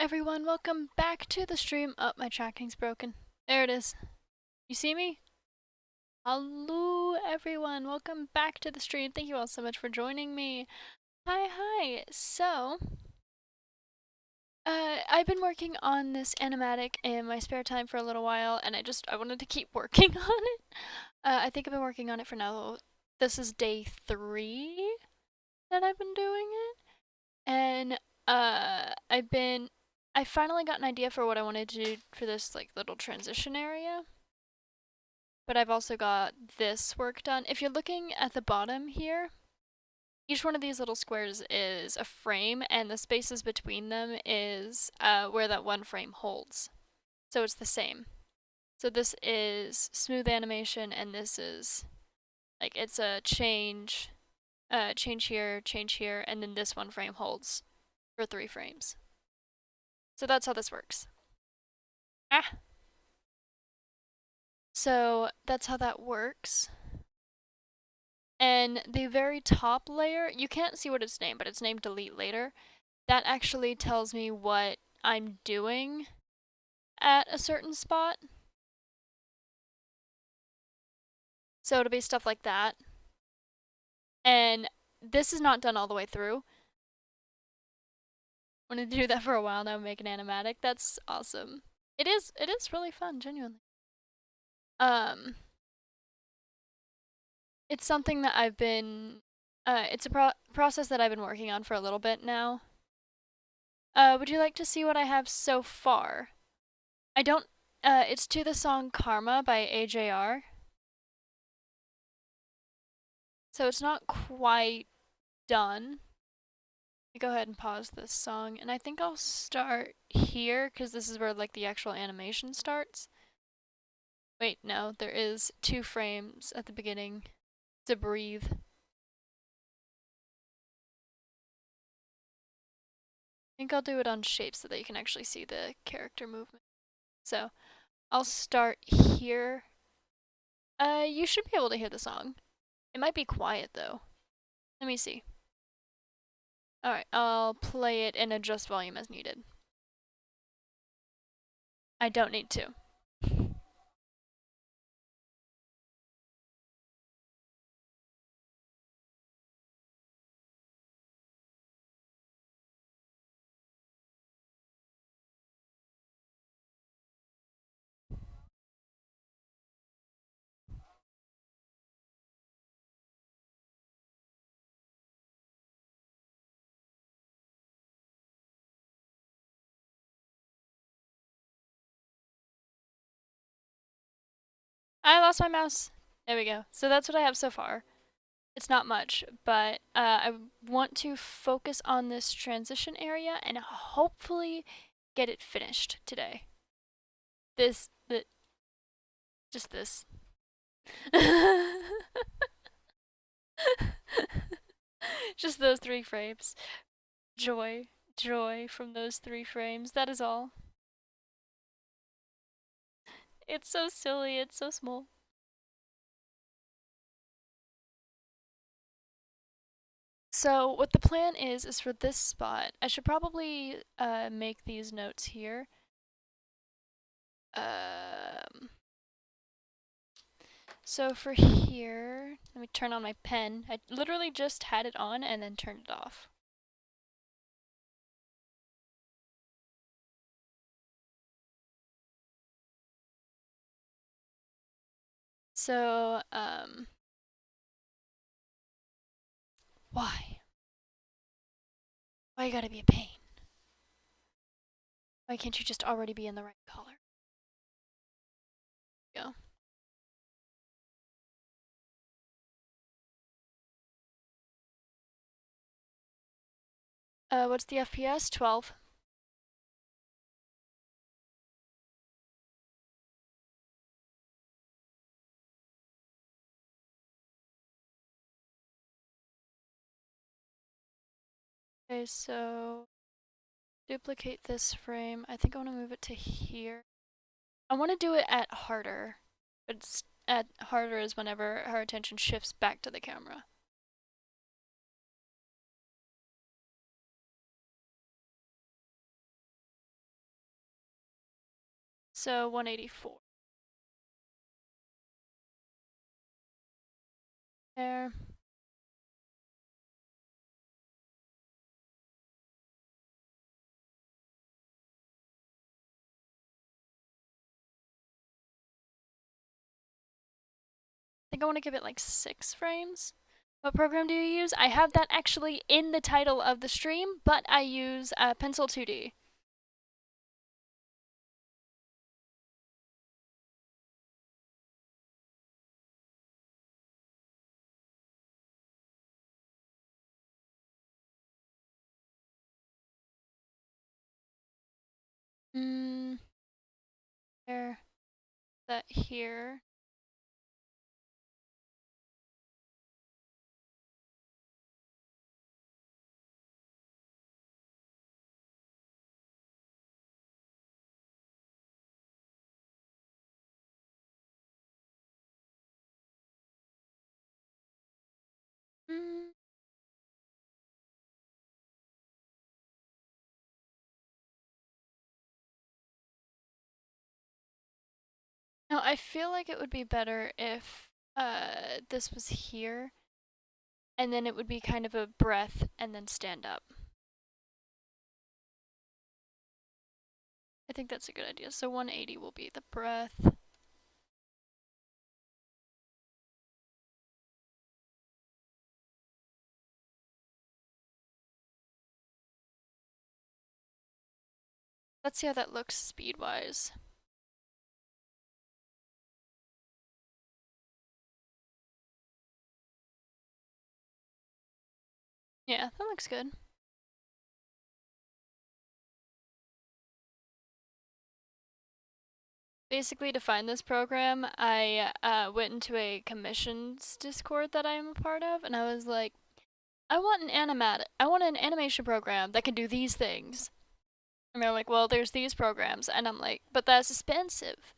everyone, welcome back to the stream. Oh, my tracking's broken. There it is. You see me? Hello everyone, welcome back to the stream. Thank you all so much for joining me. Hi. So, I've been working on this animatic in my spare time for a little while, and I wanted to keep working on it. I think I've been working on it for now. This is day 3 that I've been doing it. And I finally got an idea for what I wanted to do for this like little transition area. But I've also got this work done. If you're looking at the bottom here, each one of these little squares is a frame, and the spaces between them is where that one frame holds. So it's the same. So this is smooth animation, and this is like it's a change here, and then this one frame holds for 3 frames. So that's how this works. So that's how that works. And the very top layer, you can't see what it's named, but it's named delete later. That actually tells me what I'm doing at a certain spot. So it'll be stuff like that. And this is not done all the way through. Wanted to do that for a while now, make an animatic. That's awesome. It is really fun, genuinely. It's something that I've been, it's a process that I've been working on for a little bit now. Would you like to see what I have so far? It's to the song Karma by AJR. So it's not quite done. Go ahead and pause this song, and I think I'll start here, because this is where like the actual animation starts. Wait, no, there is 2 frames at the beginning to breathe. I think I'll do it on shape so that you can actually see the character movement. So, I'll start here. You should be able to hear the song. It might be quiet though. Let me see. Alright, I'll play it and adjust volume as needed. I don't need to. I lost my mouse. There we go. So that's what I have so far. It's not much, but I want to focus on this transition area and hopefully get it finished today. Just this. Just those 3 frames. Joy from those 3 frames. That is all. It's so silly, it's so small. So what the plan is for this spot, I should probably make these notes here. So for here, let me turn on my pen. I literally just had it on and then turned it off. So, why? Why you gotta be a pain? Why can't you just already be in the right color? Go. What's the FPS? 12. Okay, so duplicate this frame. I think I want to move it to here. I want to do it at harder. It's at harder is whenever her attention shifts back to the camera. So 184. There. I think I want to give it like 6 frames. What program do you use? I have that actually in the title of the stream, but I use Pencil2D. There. That here. Mm. No, I feel like it would be better if this was here, and then it would be kind of a breath and then stand up. I think that's a good idea. So 180 will be the breath. Let's see how that looks speed-wise. Yeah, that looks good. Basically, to find this program, I went into a commissions Discord that I'm a part of, and I was like, I want an animation program that can do these things. And they're like, well, there's these programs, and I'm like, but that's expensive.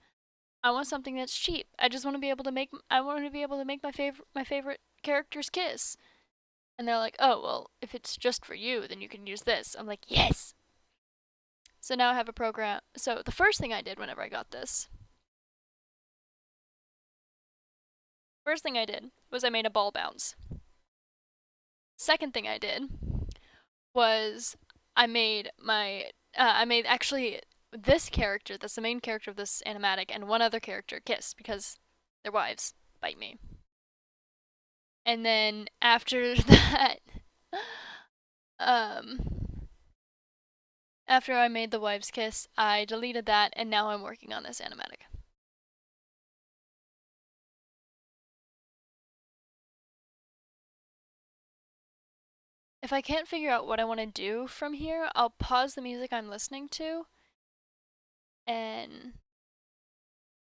I want something that's cheap. I just want to be able to make. I want to be able to make my favorite characters kiss. And they're like, oh well, if it's just for you, then you can use this. I'm like, yes. So now I have a program. So the first thing I did whenever I got this, first thing I did was I made a ball bounce. Second thing I did was I made actually this character that's the main character of this animatic and one other character kiss because their wives bite me. And then after that, um, after I made the wives kiss, I deleted that and now I'm working on this animatic. If I can't figure out what I want to do from here, I'll pause the music I'm listening to and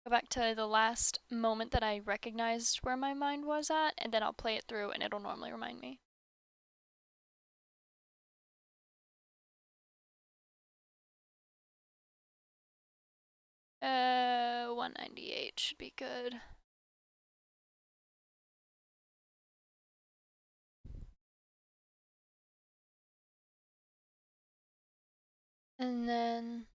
go back to the last moment that I recognized where my mind was at, and then I'll play it through and it'll normally remind me. 198 should be good. And then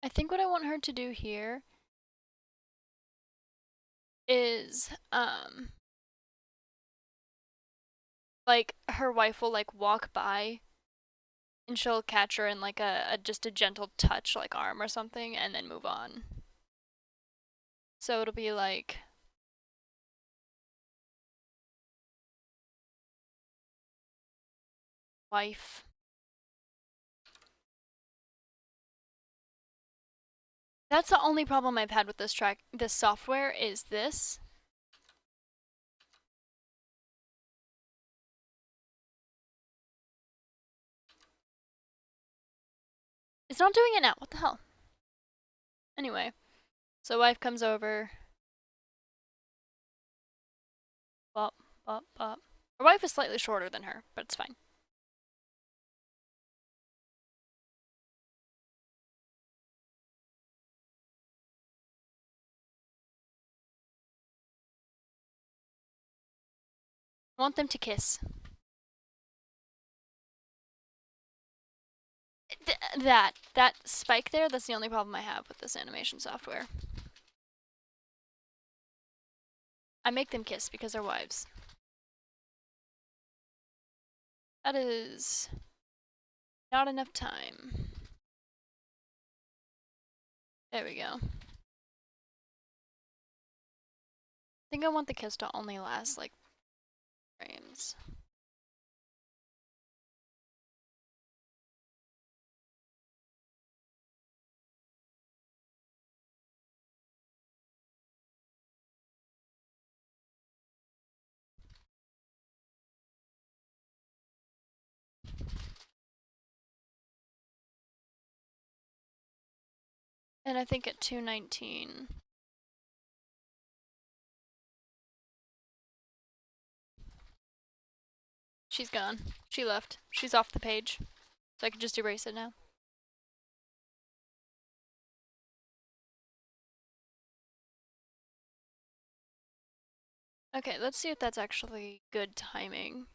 I think what I want her to do here is like her wife will like walk by and she'll catch her in like a just a gentle touch like arm or something and then move on. So it'll be like wife. That's the only problem I've had with this software is this. It's not doing it now. What the hell? Anyway, so wife comes over. Bop, bop, bop. Her wife is slightly shorter than her, but it's fine. I want them to kiss. That spike there, that's the only problem I have with this animation software. I make them kiss because they're wives. That is not enough time. There we go. I think I want the kiss to only last like frames. And I think at 219. She's gone. She left. She's off the page. So I can just erase it now. Okay, let's see if that's actually good timing.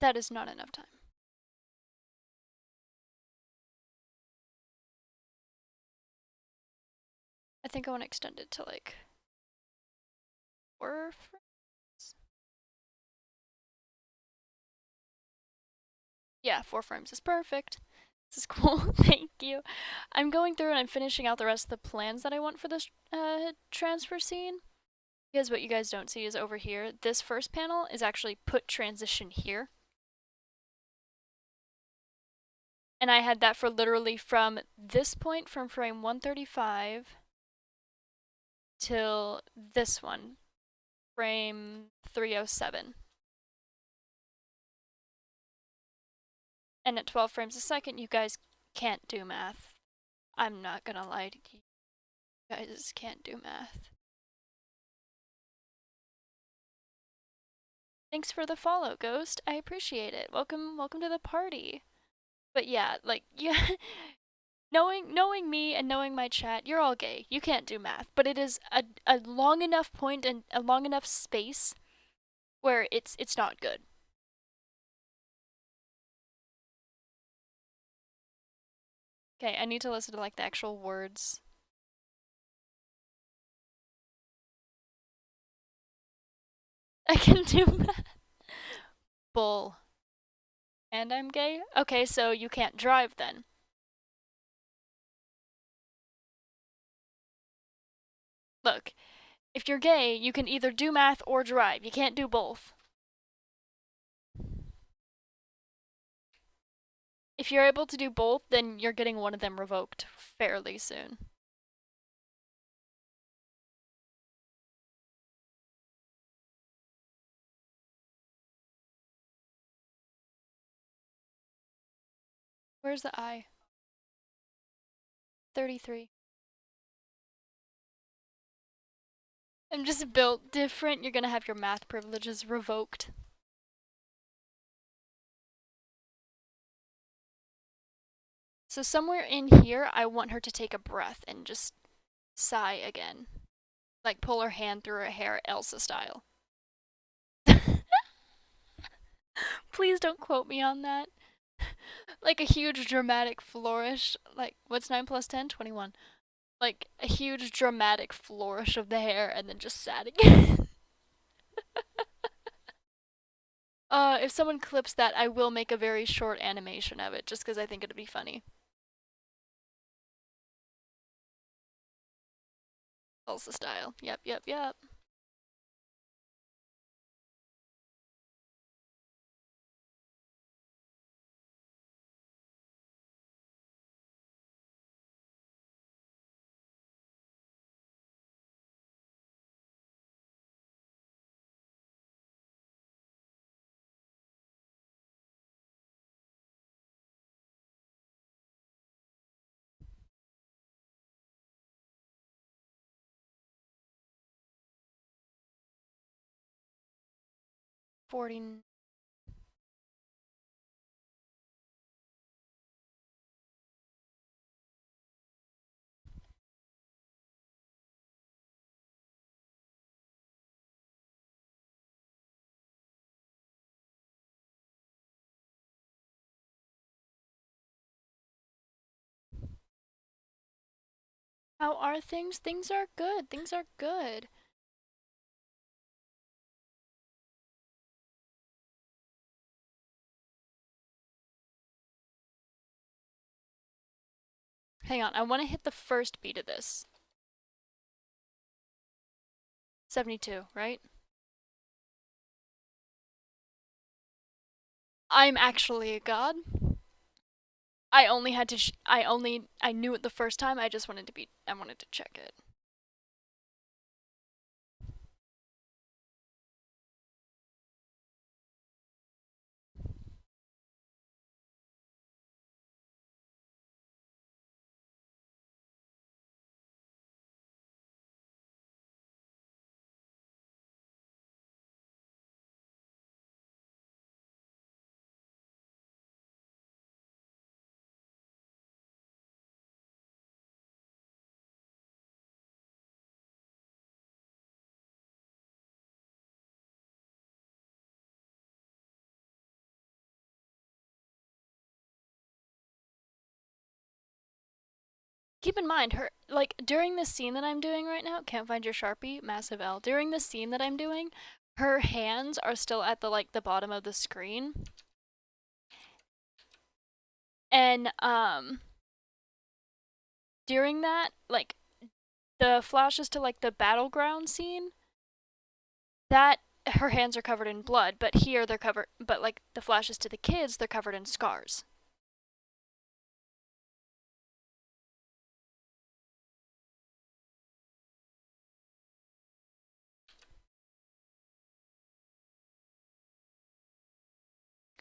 That is not enough time. I think I want to extend it to like 4 frames. Yeah, 4 frames is perfect. This is cool. Thank you. I'm going through and I'm finishing out the rest of the plans that I want for this transfer scene. Because what you guys don't see is over here, this first panel is actually put transition here. And I had that for literally from this point, from frame 135 till this one, frame 307. And at 12 frames a second, you guys can't do math. I'm not gonna lie to you. You guys can't do math. Thanks for the follow, Ghost. I appreciate it. Welcome to the party. But yeah, like, yeah, knowing me and knowing my chat, you're all gay. You can't do math. But it is a long enough point and a long enough space where it's not good. Okay, I need to listen to like the actual words. I can do math. Bull. And I'm gay? Okay, so you can't drive then. Look, if you're gay, you can either do math or drive. You can't do both. If you're able to do both, then you're getting one of them revoked fairly soon. Where's the I? 33. I'm just built different. You're gonna have your math privileges revoked. So somewhere in here, I want her to take a breath and just sigh again. Like pull her hand through her hair, Elsa style. Please don't quote me on that. Like a huge dramatic flourish. Like, what's 9 plus 10? 21. Like a huge dramatic flourish of the hair and then just sad again. If someone clips that, I will make a very short animation of it just because I think it'd be funny. Elsa style. Yep, yep, yep. Forty. How are things? Things are good. Things are good. Hang on, I want to hit the first beat of this. 72, right? I'm actually a god. I only had to. I knew it the first time. I just wanted to be. I wanted to check it. Keep in mind, her like during this scene that I'm doing right now. Can't find your Sharpie. Massive L. During the scene that I'm doing, her hands are still at the bottom of the screen, and during that, like the flashes to like the battleground scene, that her hands are covered in blood, but here they're covered, but like the flashes to the kids, they're covered in scars.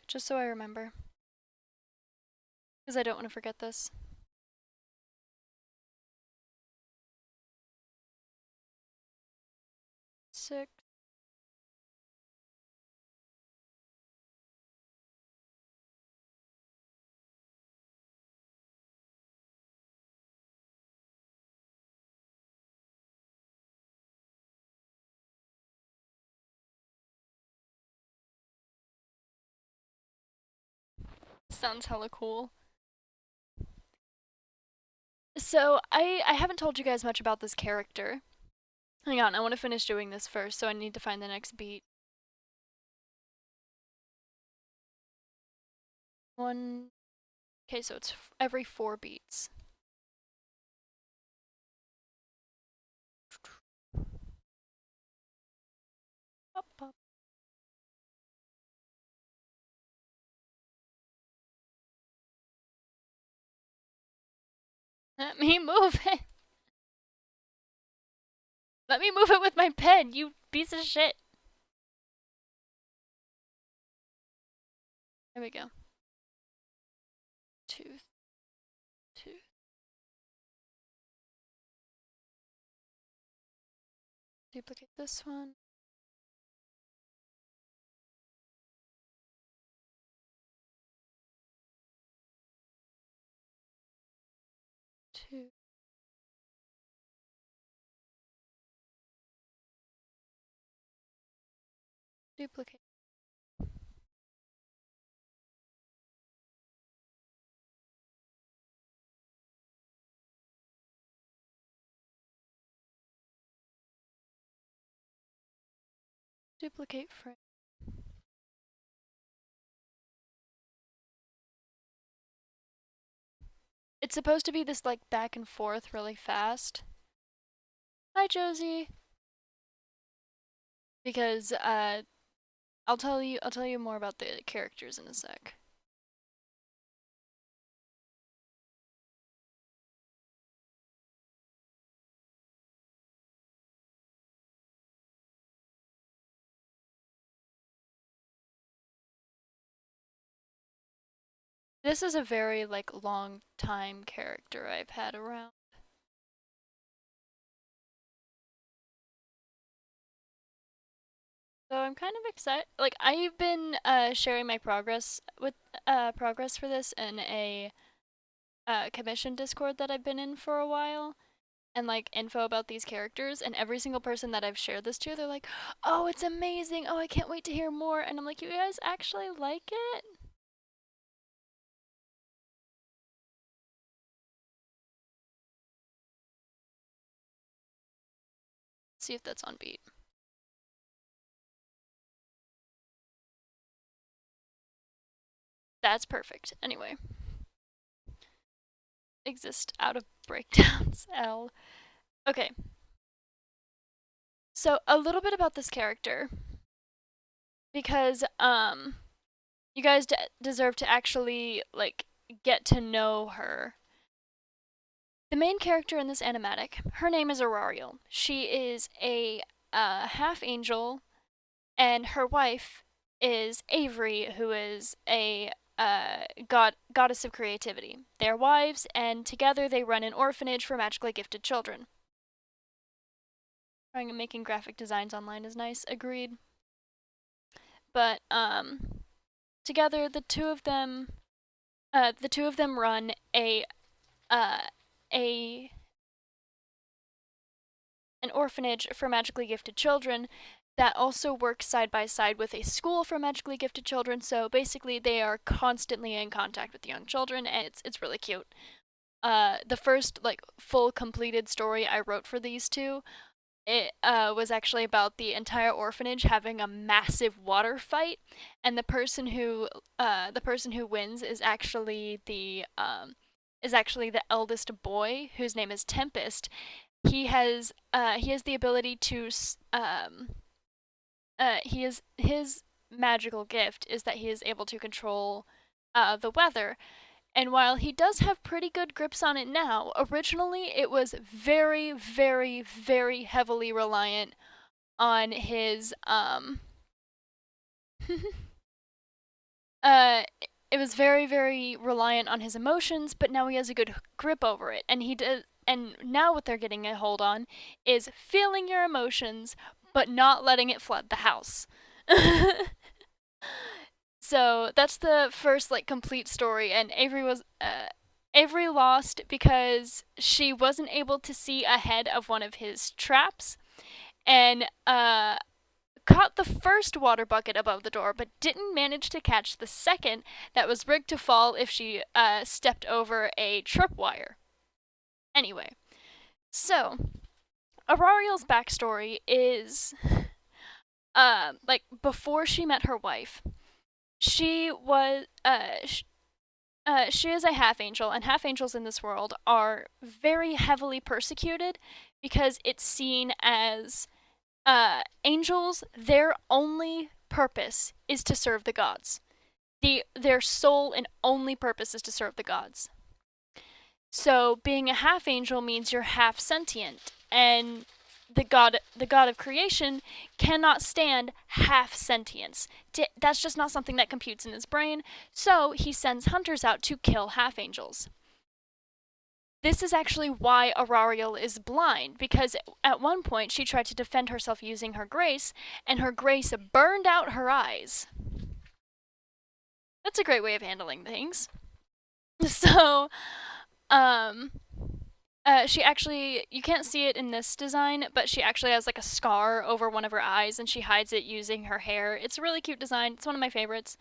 Just so I remember, because I don't want to forget this. Six. Sounds hella cool. So I haven't told you guys much about this character. Hang on, I want to finish doing this first, so I need to find the next beat. One. Okay, so it's every 4 beats. Up, up. Let me move it. Let me move it with my pen, you piece of shit. There we go. Tooth. Tooth. Duplicate this one. Two. Duplicate. Duplicate frame. It's supposed to be this like back and forth really fast. Hi, Josie. Because I'll tell you more about the characters in a sec. This is a very like long time character I've had around. So I'm kind of excited. Like I've been sharing my progress for this in a commission Discord that I've been in for a while, and like info about these characters. And every single person that I've shared this to, they're like, "Oh, it's amazing! Oh, I can't wait to hear more." And I'm like, "You guys actually like it?" See if that's on beat. That's perfect. Anyway. Exist out of breakdowns. L. Okay. So a little bit about this character. Because, you guys deserve to actually, like, get to know her. The main character in this animatic, her name is Aurariel. She is a half angel, and her wife is Avery, who is a goddess of creativity. They're wives, and together they run an orphanage for magically gifted children. Trying and making graphic designs online is nice, agreed. But together the two of them run an orphanage for magically gifted children that also works side by side with a school for magically gifted children. So basically, they are constantly in contact with young children, and it's really cute. The first like full completed story I wrote for these two, it was actually about the entire orphanage having a massive water fight, and the person who wins is actually the eldest boy, whose name is Tempest. He has the ability to his magical gift is that he is able to control the weather. And while he does have pretty good grips on it now, originally it was very, very, very heavily reliant on his it was very, very reliant on his emotions, but now he has a good grip over it. And now what they're getting a hold on is feeling your emotions, but not letting it flood the house. So that's the first like complete story, and Avery lost because she wasn't able to see ahead of one of his traps, and caught the first water bucket above the door, but didn't manage to catch the second that was rigged to fall if she stepped over a tripwire. Anyway, so Aurariel's backstory is like before she met her wife, she was she is a half angel, and half angels in this world are very heavily persecuted because it's seen as angels, their only purpose is to serve the gods. Their sole and only purpose is to serve the gods. So being a half angel means you're half sentient, and the god of creation cannot stand half sentience. That's just not something that computes in his brain, so he sends hunters out to kill half angels. This is actually why Aurariel is blind, because at one point she tried to defend herself using her grace, and her grace burned out her eyes. That's a great way of handling things. So, she actually, you can't see it in this design, but she actually has like a scar over one of her eyes, and she hides it using her hair. It's a really cute design. It's one of my favorites.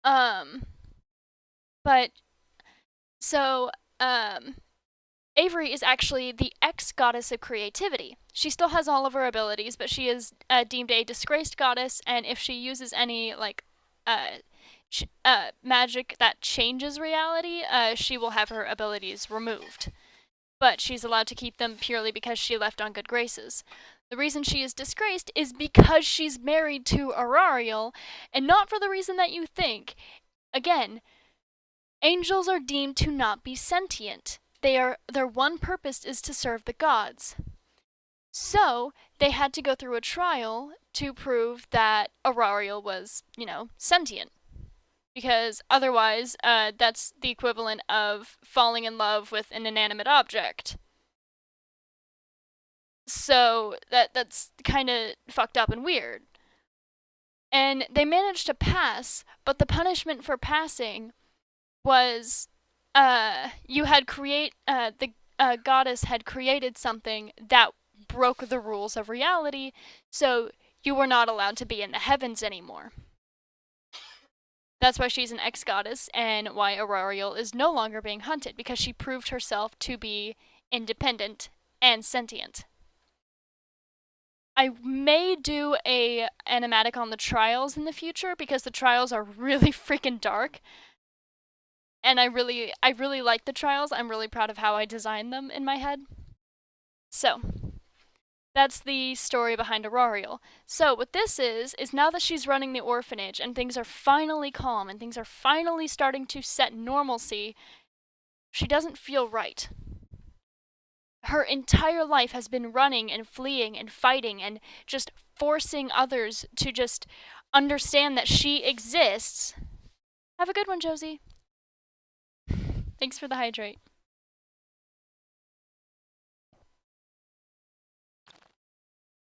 But, so, Avery is actually the ex-goddess of creativity. She still has all of her abilities, but she is deemed a disgraced goddess, and if she uses any, like, magic that changes reality, she will have her abilities removed. But she's allowed to keep them purely because she left on good graces. The reason she is disgraced is because she's married to Aurariel, and not for the reason that you think. Again, angels are deemed to not be sentient. Their one purpose is to serve the gods. So, they had to go through a trial to prove that Aurariel was, sentient. Because otherwise, that's the equivalent of falling in love with an inanimate object. So, that's kind of fucked up and weird. And they managed to pass, but the punishment for passing was the goddess had created something that broke the rules of reality, so you were not allowed to be in the heavens anymore. That's why she's an ex-goddess, and why Aurariel is no longer being hunted, because she proved herself to be independent and sentient. I may do a animatic on the trials in the future because the trials are really freaking dark. And I really like the trials. I'm really proud of how I designed them in my head. So, that's the story behind Aurorial. So what this is now that she's running the orphanage and things are finally calm and things are finally starting to set normalcy, she doesn't feel right. Her entire life has been running and fleeing and fighting and just forcing others to just understand that she exists. Have a good one, Josie. Thanks for the hydrate.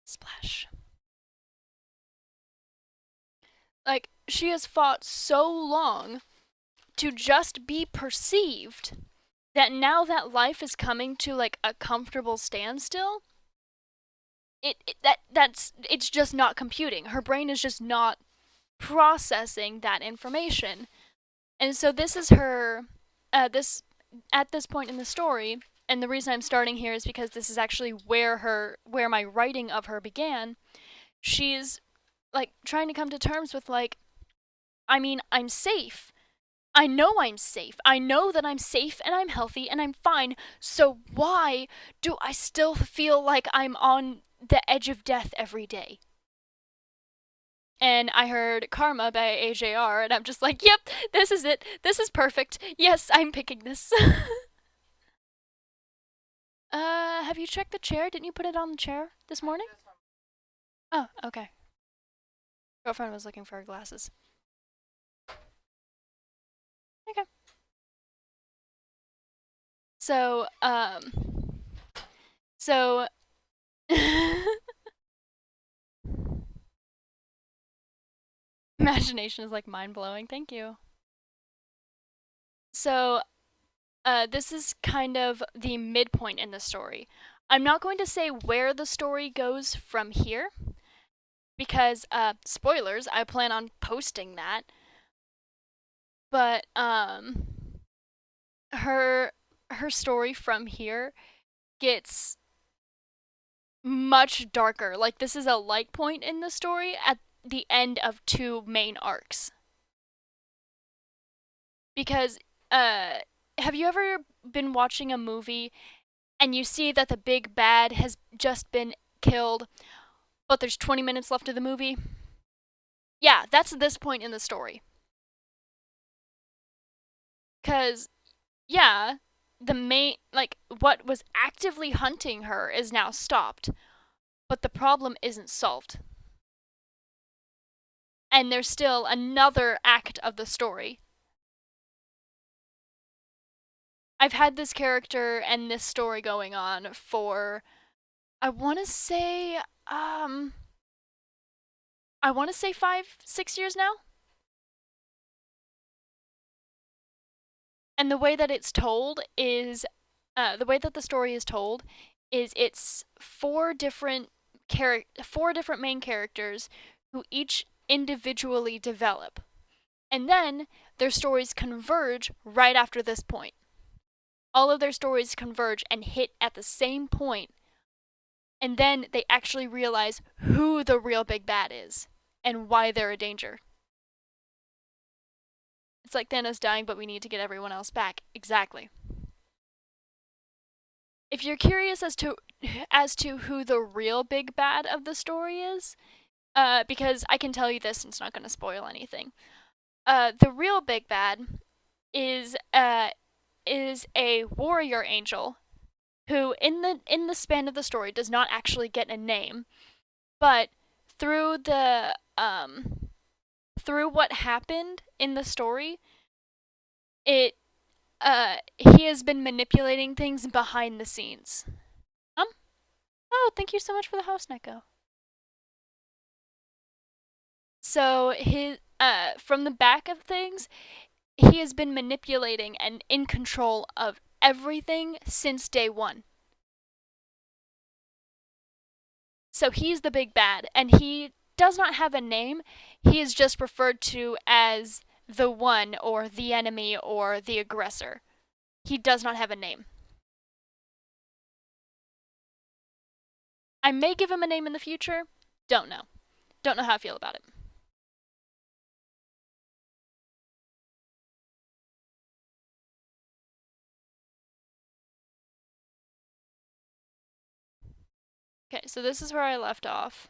Splash. Like, she has fought so long to just be perceived that now that life is coming to like a comfortable standstill, it's just not computing. Her brain is just not processing that information. And so this is her this at this point in the story, and the reason I'm starting here is because this is actually where my writing of her began. She's like trying to come to terms with like, I mean, I'm safe. I know I'm safe. I know that I'm safe and I'm healthy and I'm fine. So why do I still feel like I'm on the edge of death every day? And I heard Karma by AJR, and I'm just like, yep, this is it. This is perfect. Yes, I'm picking this. Have you checked the chair? Didn't you put it on the chair this morning? Oh, okay. Girlfriend was looking for her glasses. Okay. So, imagination is like mind-blowing. Thank you. So, this is kind of the midpoint in the story. I'm not going to say where the story goes from here because, spoilers, I plan on posting that. But, her story from here gets much darker. Like, this is a light point in the story at the end of 2 main arcs. Because, have you ever been watching a movie and you see that the big bad has just been killed, but there's 20 minutes left of the movie? Yeah, that's this point in the story. Because, yeah, the main, like, what was actively hunting her is now stopped, but the problem isn't solved. And there's still another act of the story. I've had this character and this story going on for, I want to say 5-6 years now. And the way that it's told is, the way that the story is told is it's 4 different main characters who each individually develop. And then their stories converge right after this point. All of their stories converge and hit at the same point, and then they actually realize who the real big bad is and why they're a danger. It's like Thanos dying, but we need to get everyone else back. Exactly. If you're curious as to who the real big bad of the story is, because I can tell you this and it's not going to spoil anything. The real big bad is a warrior angel who in the span of the story does not actually get a name, but through what happened in the story, he has been manipulating things behind the scenes. Oh, thank you so much for the house, Neko. So from the back of things, he has been manipulating and in control of everything since day 1. So he's the big bad, and he does not have a name. He is just referred to as the one, or the enemy, or the aggressor. He does not have a name. I may give him a name in the future. Don't know. Don't know how I feel about it. Okay, so this is where I left off.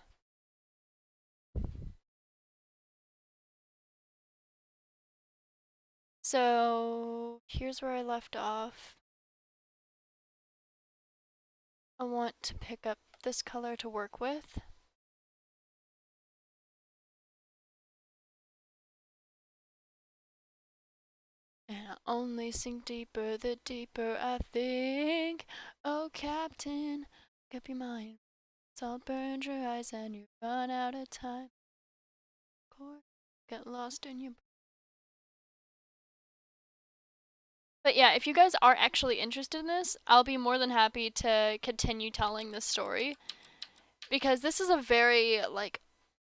So here's where I left off. I want to pick up this color to work with. And I only sink deeper the deeper I think. Oh, Captain, make up your mind. Salt burned your eyes and you run out of time. Get lost in your. But yeah, if you guys are actually interested in this, I'll be more than happy to continue telling this story. Because this is a very, like,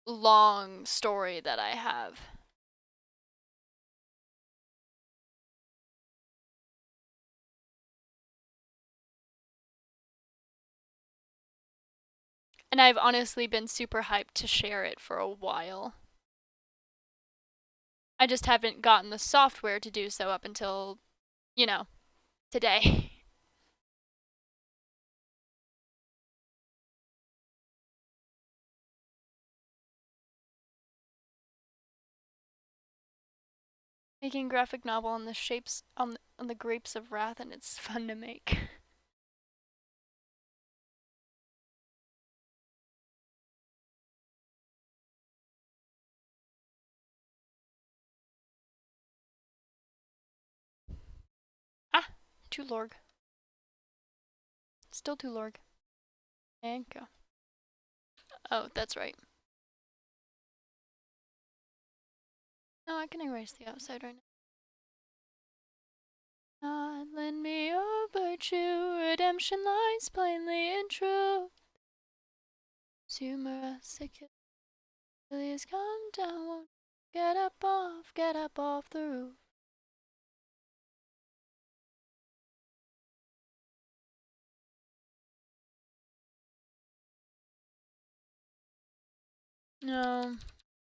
long story that I have. And I've honestly been super hyped to share it for a while. I just haven't gotten the software to do so up until, you know, today. Making graphic novel on the shapes on the grapes of wrath, and it's fun to make. Ah, too lorg. Still too lorg. And go. Oh, that's right. No, I can erase the outside right now. God, lend me your virtue, redemption lies plainly in truth. Humorous, Achilles, come down, get up off the roof. No,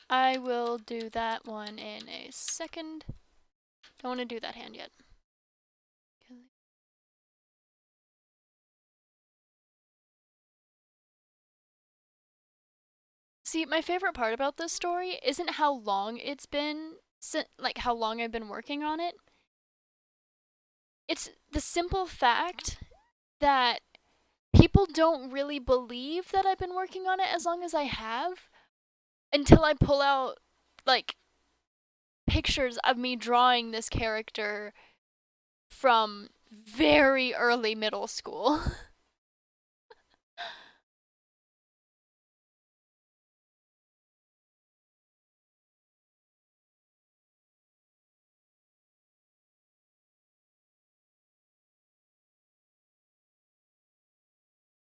I will do that one in a second. Don't want to do that hand yet. See, my favorite part about this story isn't how long it's been, like how long I've been working on it. It's the simple fact that people don't really believe that I've been working on it as long as I have until I pull out, like, pictures of me drawing this character from very early middle school.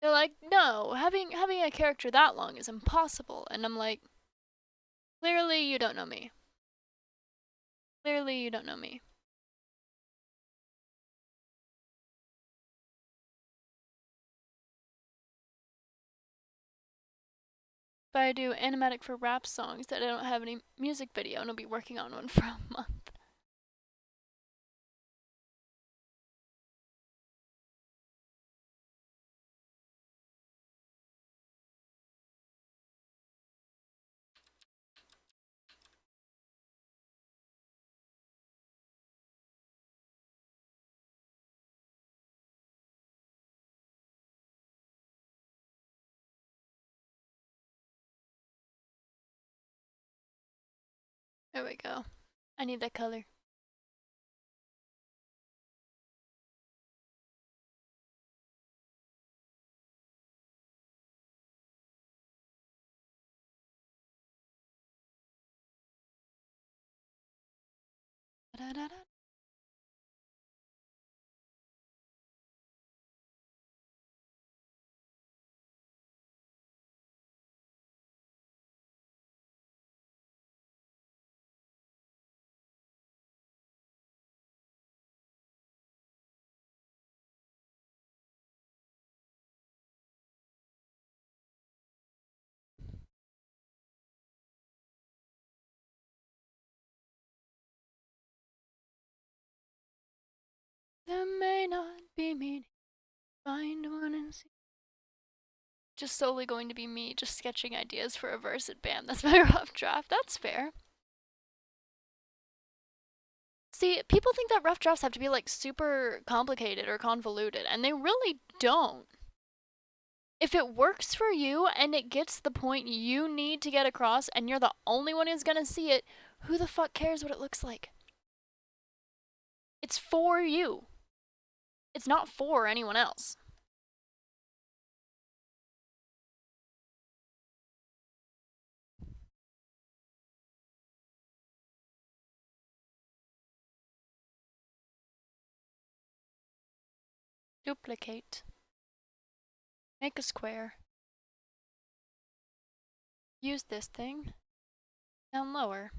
They're like, no, having a character that long is impossible. And I'm like, clearly you don't know me. Clearly you don't know me. If I do animatic for rap songs that I don't have any music video, and I'll be working on one for a month. There we go. I need that color. Da -da -da. Find one and see. Just solely going to be me just sketching ideas for a verse and bam, that's my rough draft. That's fair. See, people think that rough drafts have to be like super complicated or convoluted, and they really don't. If it works for you and it gets the point you need to get across and you're the only one who's gonna see it, who the fuck cares what it looks like? It's for you. It's not for anyone else. Duplicate. Make a square. Use this thing. Down lower.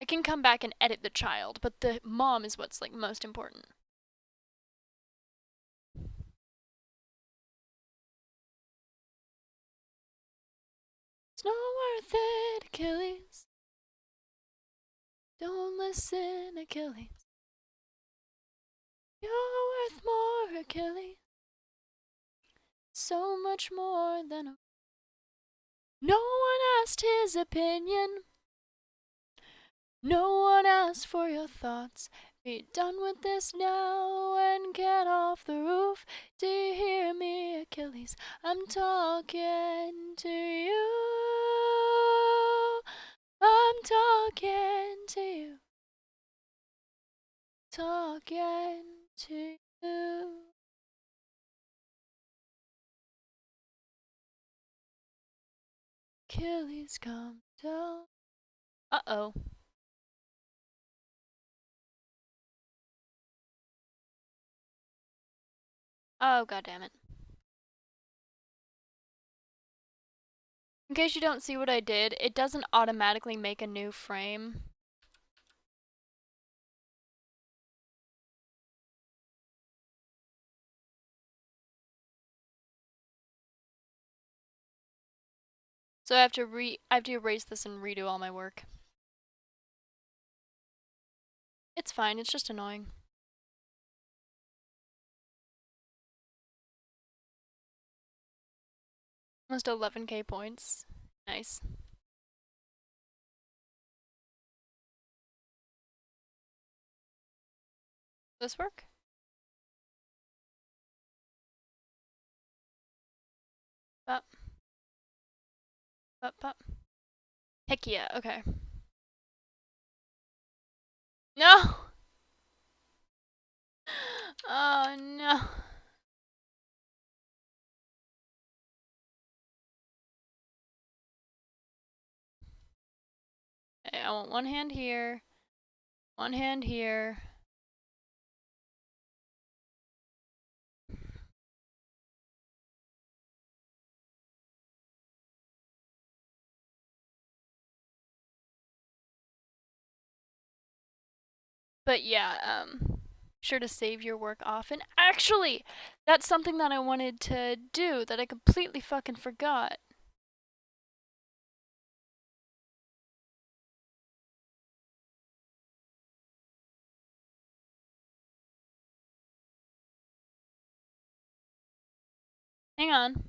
I can come back and edit the child, but the mom is what's like most important. It's not worth it, Achilles. Don't listen, Achilles. You're worth more, Achilles. So much more than a... No one asked his opinion. No one asked for your thoughts. Be done with this now and get off the roof. Do you hear me, Achilles? I'm talking to you. I'm talking to you. Talking to you. Achilles, come down. Uh-oh. Oh, goddammit. In case you don't see what I did, it doesn't automatically make a new frame. So I have to erase this and redo all my work. It's fine, it's just annoying. Almost 11k points. Nice. This work? Up. Up. Heck yeah, okay. No! Oh no. Okay, I want one hand here. One hand here. But yeah, sure to save your work often. Actually, that's something that I wanted to do that I completely fucking forgot. Hang on.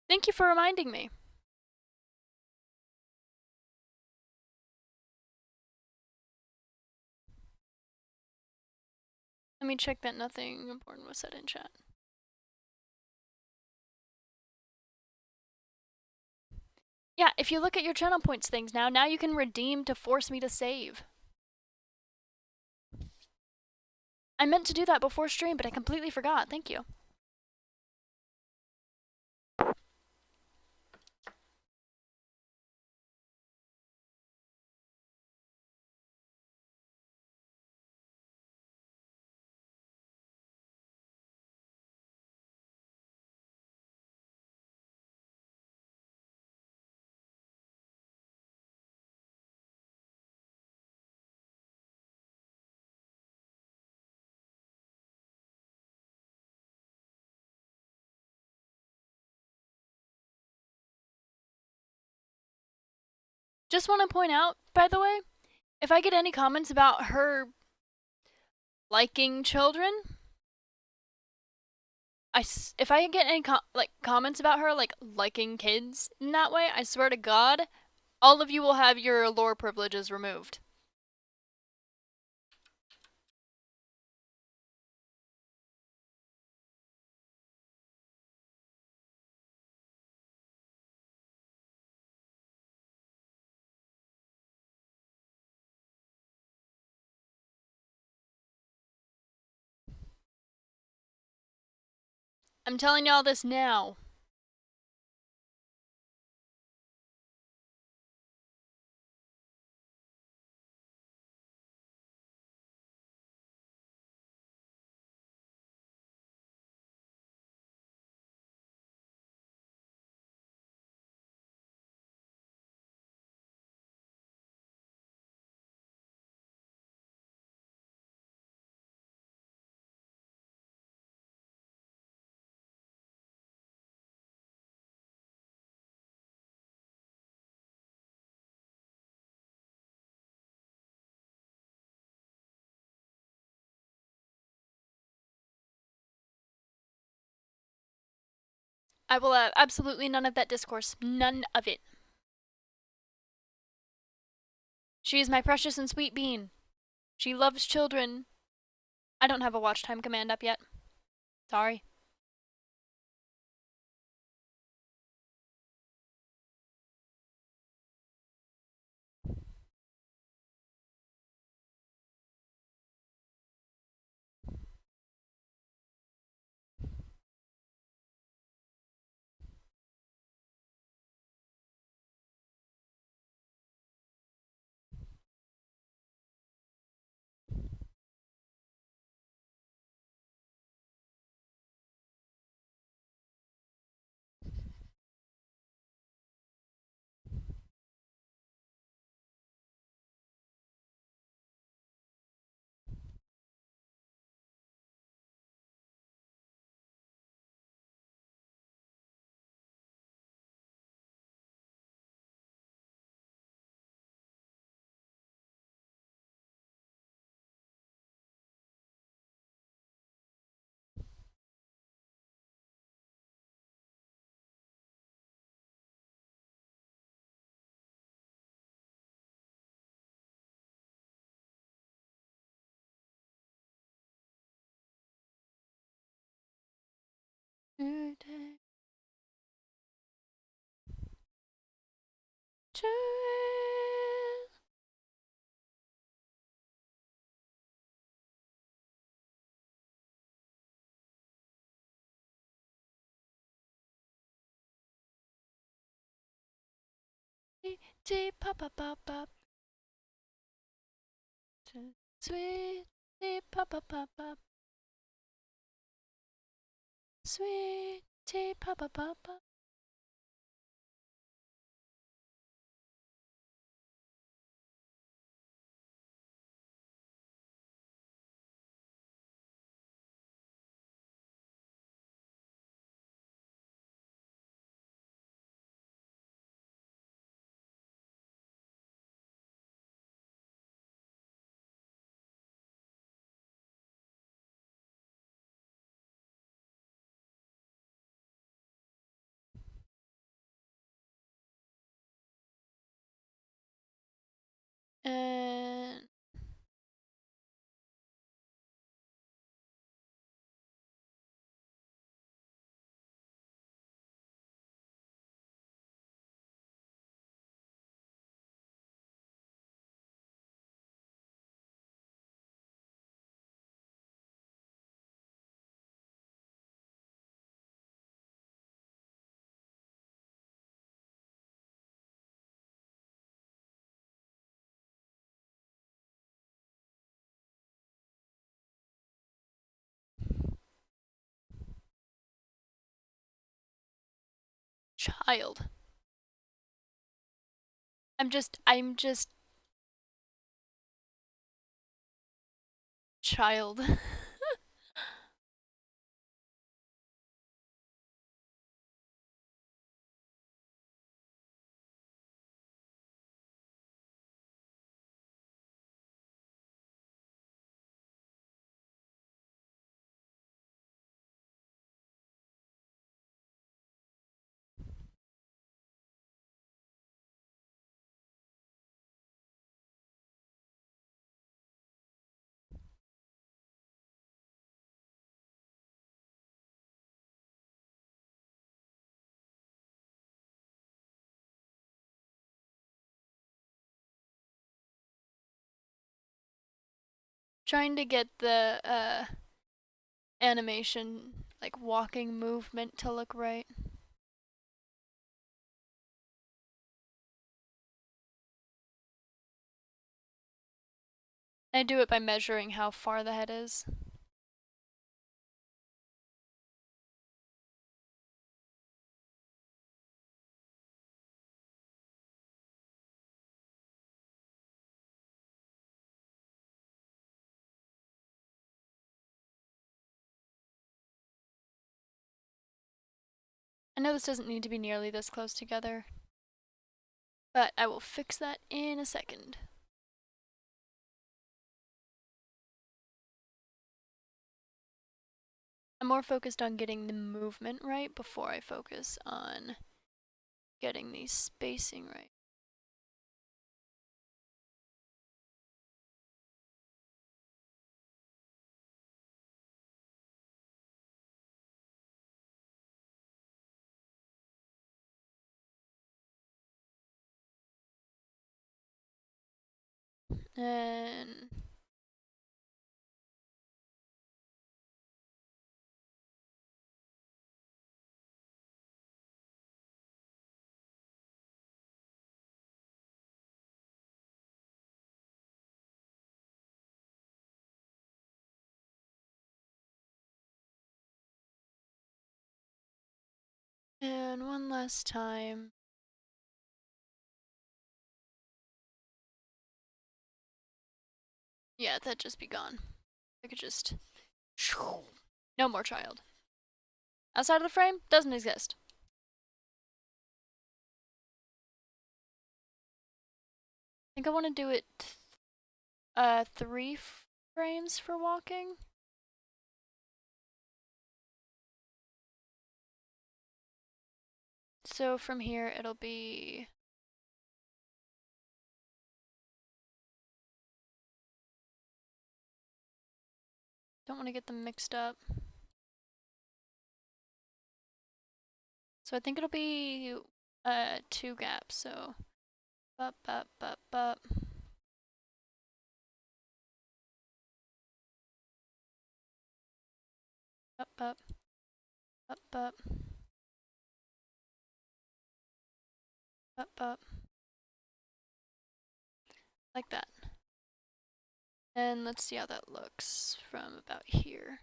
Thank you for reminding me. Let me check that nothing important was said in chat. Yeah, if you look at your channel points things now you can redeem to force me to save. I meant to do that before stream, but I completely forgot. Thank you. Just want to point out, by the way, if I get any comments about her liking children, if I get any comments about her liking kids in that way, I swear to God, all of you will have your lore privileges removed. I'm telling y'all this now. I will have absolutely none of that discourse. None of it. She is my precious and sweet bean. She loves children. I don't have a watch time command up yet. Sorry. Pop pop pop pop. Sweet pop pop pop pop. Sweet pop pop pop pop. And child. I'm just child. Trying to get the animation, like walking movement, to look right. I do it by measuring how far the head is. I know this doesn't need to be nearly this close together, but I will fix that in a second. I'm more focused on getting the movement right before I focus on getting the spacing right. And one last time. Yeah, that'd just be gone. I could just... No more child. Outside of the frame, doesn't exist. I think I want to do it 3 frames for walking. So from here, it'll be... Don't want to get them mixed up. So I think it'll be 2 gaps, so... Bup, bup, bup, bup. Up, up, up, up, up, up, like that. And let's see how that looks from about here.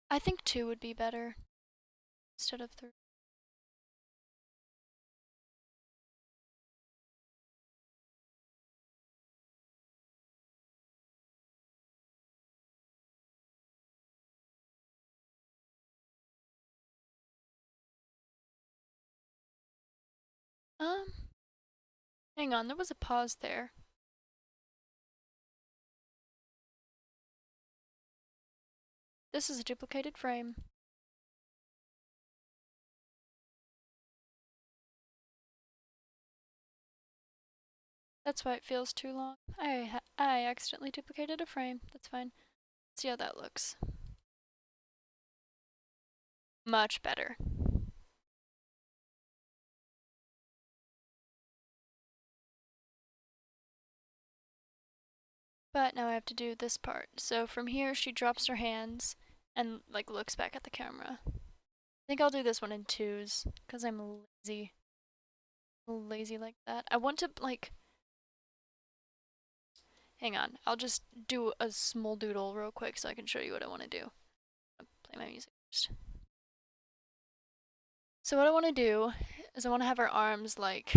I think 2 would be better instead of 3. Um, Hang on, there was a pause there. This is a duplicated frame. That's why it feels too long. I accidentally duplicated a frame. That's fine. Let's see how that looks. Much better. But now I have to do this part. So from here, she drops her hands and like looks back at the camera. I think I'll do this one in 2s because I'm lazy. Lazy like that. I want to like... Hang on, I'll just do a small doodle real quick so I can show you what I want to do. I'll play my music first. So what I want to do is I want to have her arms like...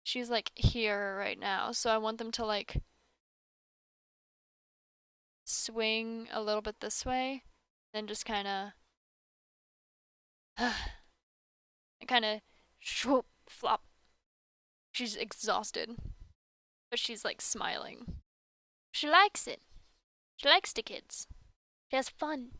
She's like here right now, so I want them to like swing a little bit this way, then just kind of... kind of swoop, flop. She's exhausted, but she's like smiling. She likes it. She likes the kids. She has fun.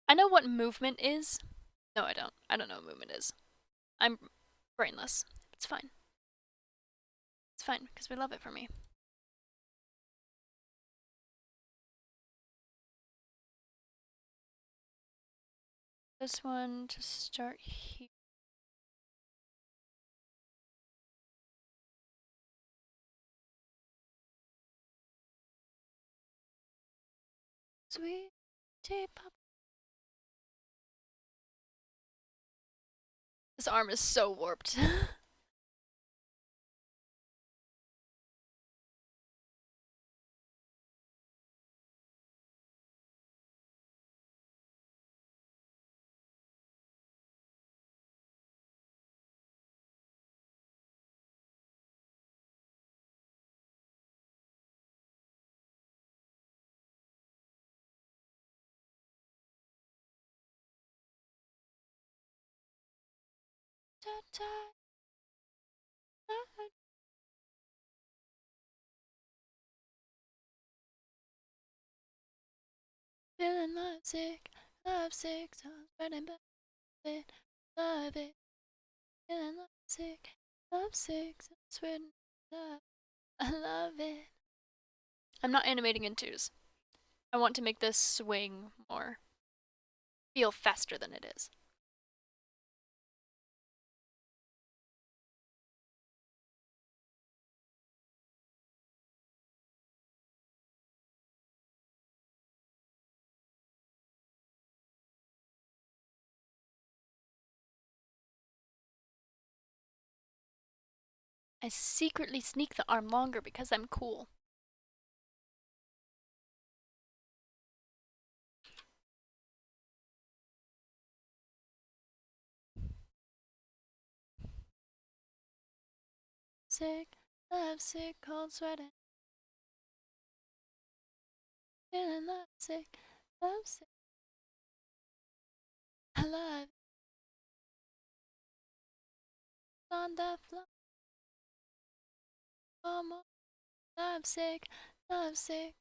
I know what movement is. No, I don't. I don't know what movement is. I'm brainless. It's fine. fine, because we love it for me. This one to start here. Sweet tea pop. This arm is so warped. Feeling lovesick, so I'm spreading back it, love it. Feeling lovesick, so I'm spreading love. I love it. I'm not animating in twos. I want to make this swing more. Feel faster than it is. I secretly sneak the arm longer because I'm cool. Sick, lovesick, cold sweating. Feeling lovesick. I love it. On the floor. Almost lovesick, love it.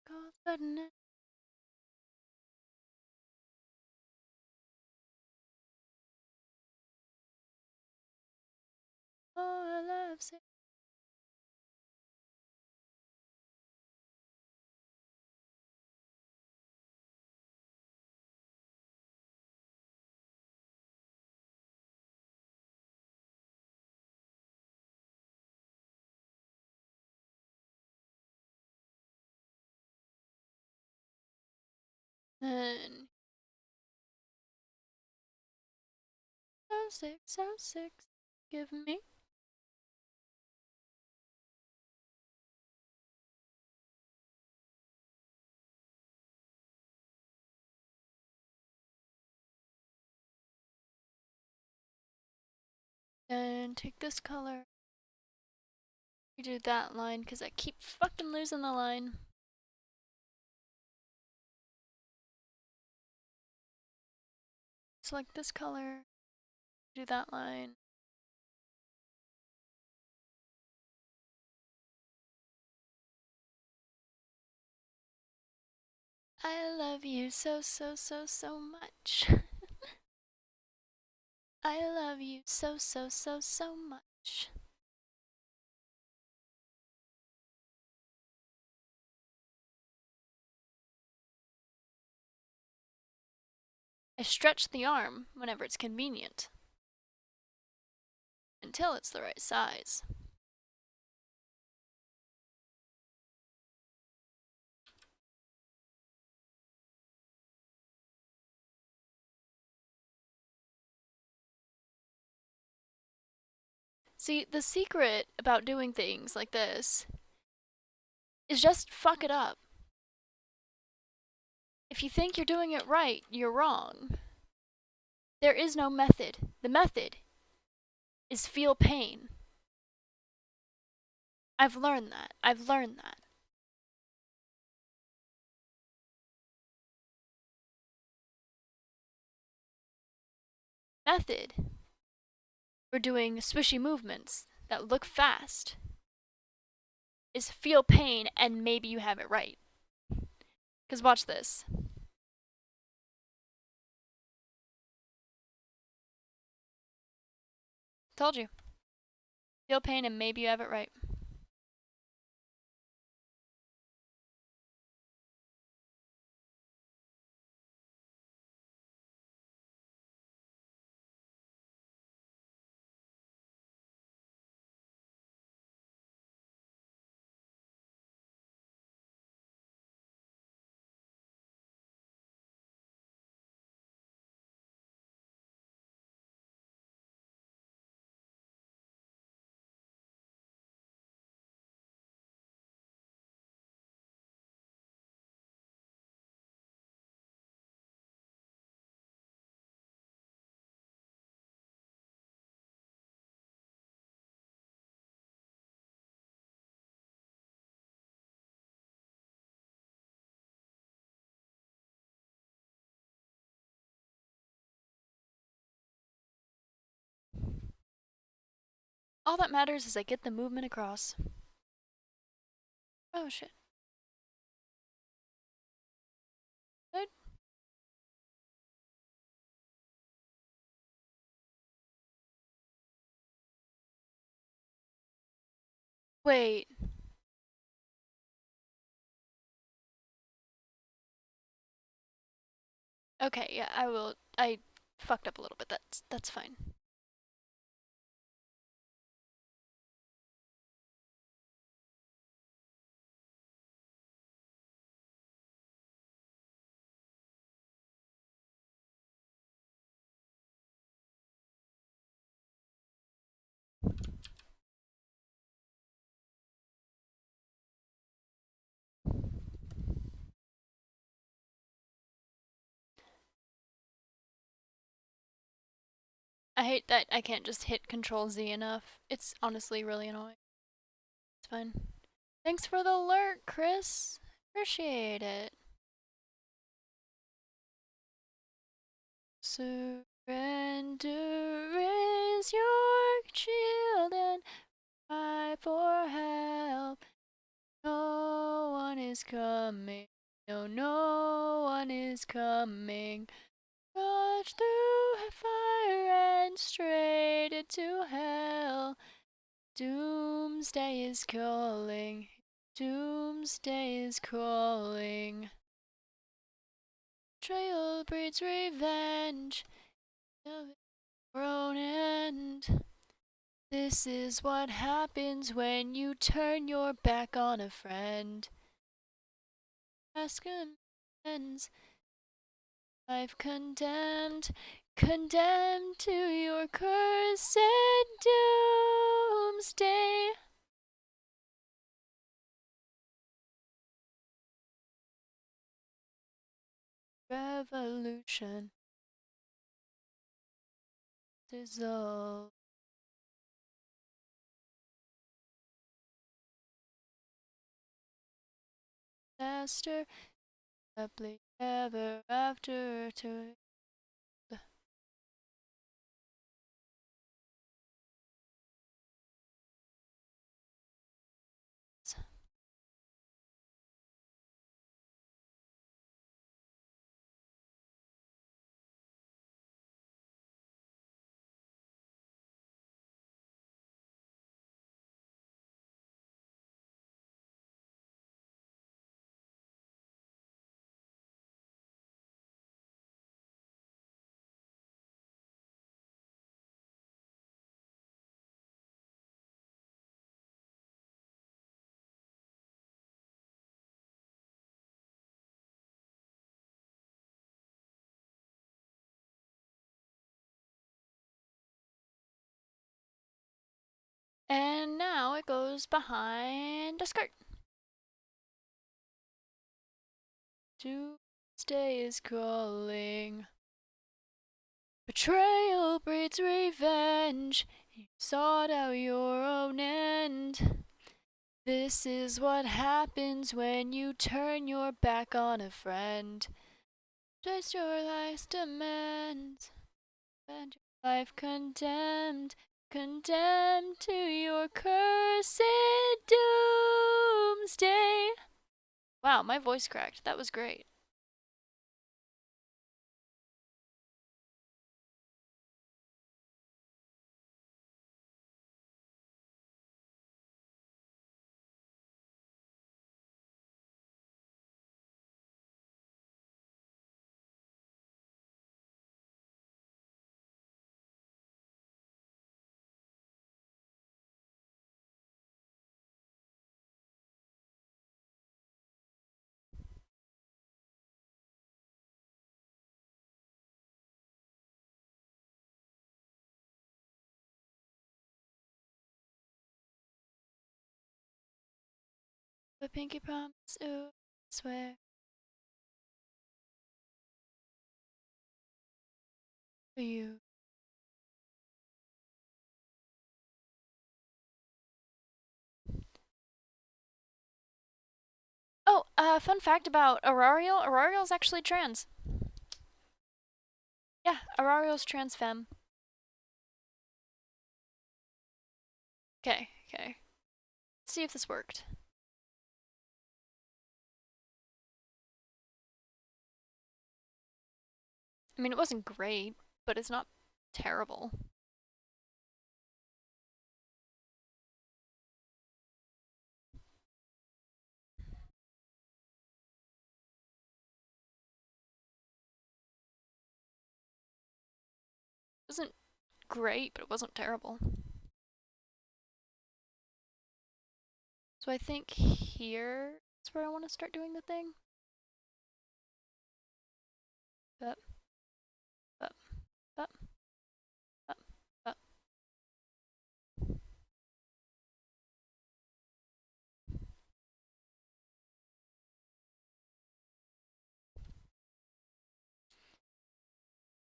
Cold sweating it. Oh, I love sick. Then so sick, give me. Then take this color. Redo that line because I keep fucking losing the line. Select this color. Do that line. I love you so much. I love you so much. I stretch the arm whenever it's convenient until it's the right size. See, the secret about doing things like this is just fuck it up. If you think you're doing it right, you're wrong. There is no method. The method is feel pain. I've learned that. I've learned that. Method. We're doing swishy movements that look fast. Is feel pain and maybe you have it right. Because watch this. Told you. Feel pain and maybe you have it right. All that matters is I get the movement across. Oh shit. Good. Wait. Okay, yeah, I will. I fucked up a little bit. That's fine. I hate that I can't just hit Control Z enough. It's honestly really annoying. It's fine. Thanks for the alert, Chris. Appreciate it. Surrender is your shield and cry for help. No one is coming. No, no one is coming. Rush through fire and straight into hell. Doomsday is calling. Doomsday is calling. Betrayal breeds revenge. Of your own end. This is what happens when you turn your back on a friend. Ask amends. Life condemned, condemned to your cursed doomsday. Revolution dissolve. Faster, happily ever after to and now it goes behind a skirt. Doomsday is calling. Betrayal breeds revenge. You sought out your own end. This is what happens when you turn your back on a friend. Just your life's demands. And your life condemned. Condemned to your cursed doomsday. Wow, my voice cracked. That was great. But pinky promise, ooh, I swear. For you. Oh, fun fact about Aurariel. Aurariel's actually trans. Yeah, Aurariel's trans femme. Okay, okay. Let's see if this worked. I mean, it wasn't great, but it's not terrible. It wasn't great, but it wasn't terrible. So I think here is where I want to start doing the thing. Up, up, up, up, up.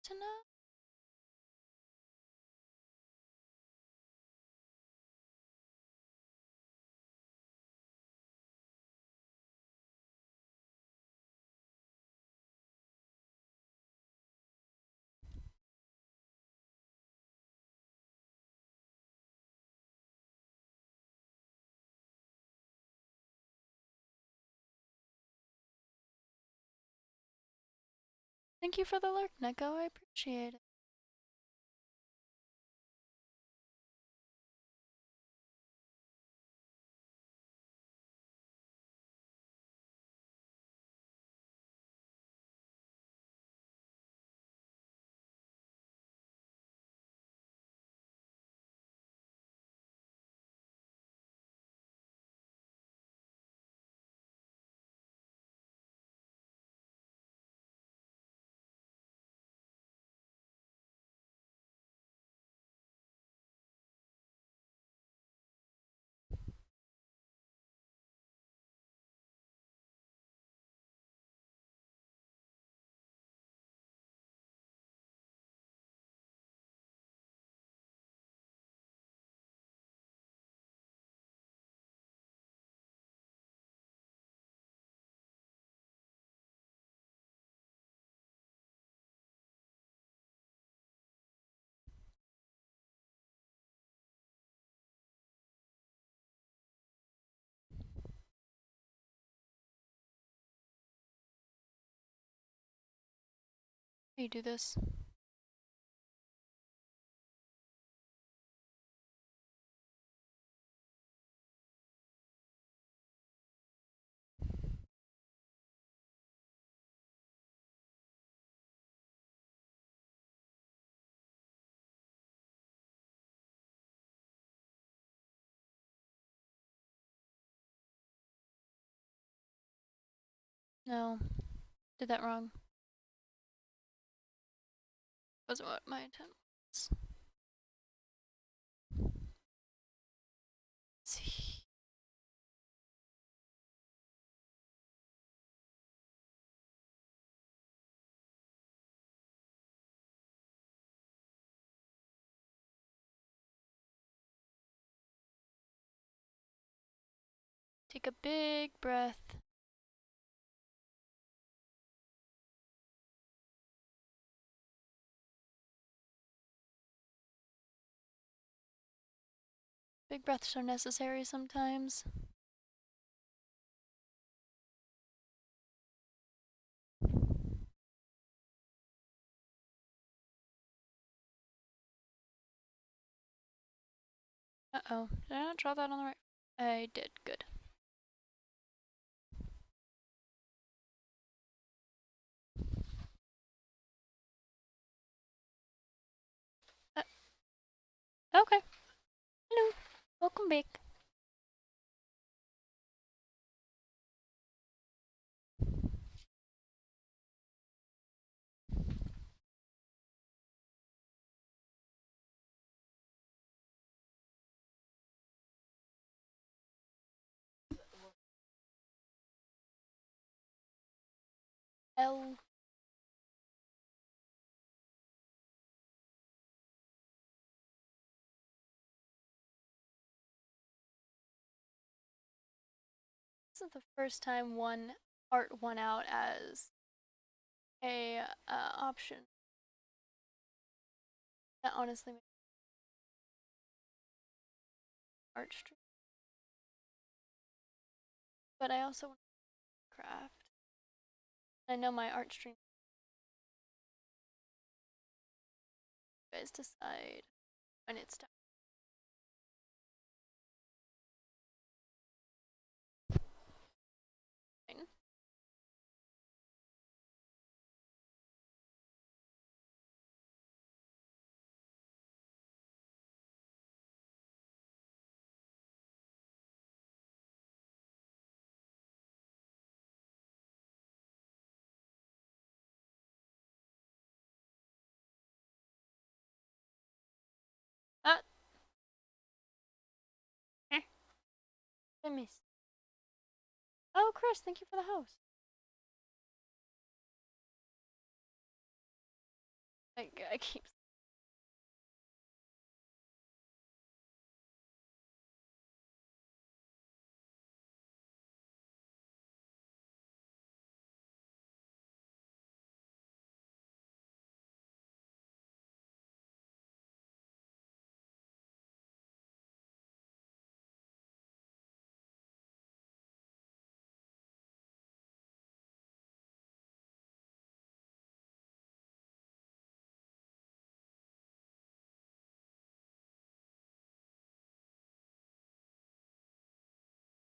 Tonight. Thank you for the lurk, Neko. I appreciate it. How you do this? No, did that wrong. Wasn't what my intent was. Let's see. Take a big breath. Big breaths are necessary sometimes. Uh-oh. Did I not draw that on the right? I did. Good. Okay. Hello. Welcome back. L. This is the first time one art won out as a option. That honestly makes art stream. But I also want to craft. I know my art stream. You guys decide when it's time. Fine. Ah! I missed. Oh, Chris, thank you for the house. I keep.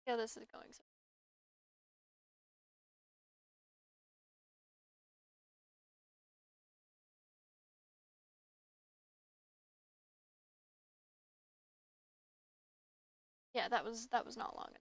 Yeah, this is going so. Yeah, that was not long enough.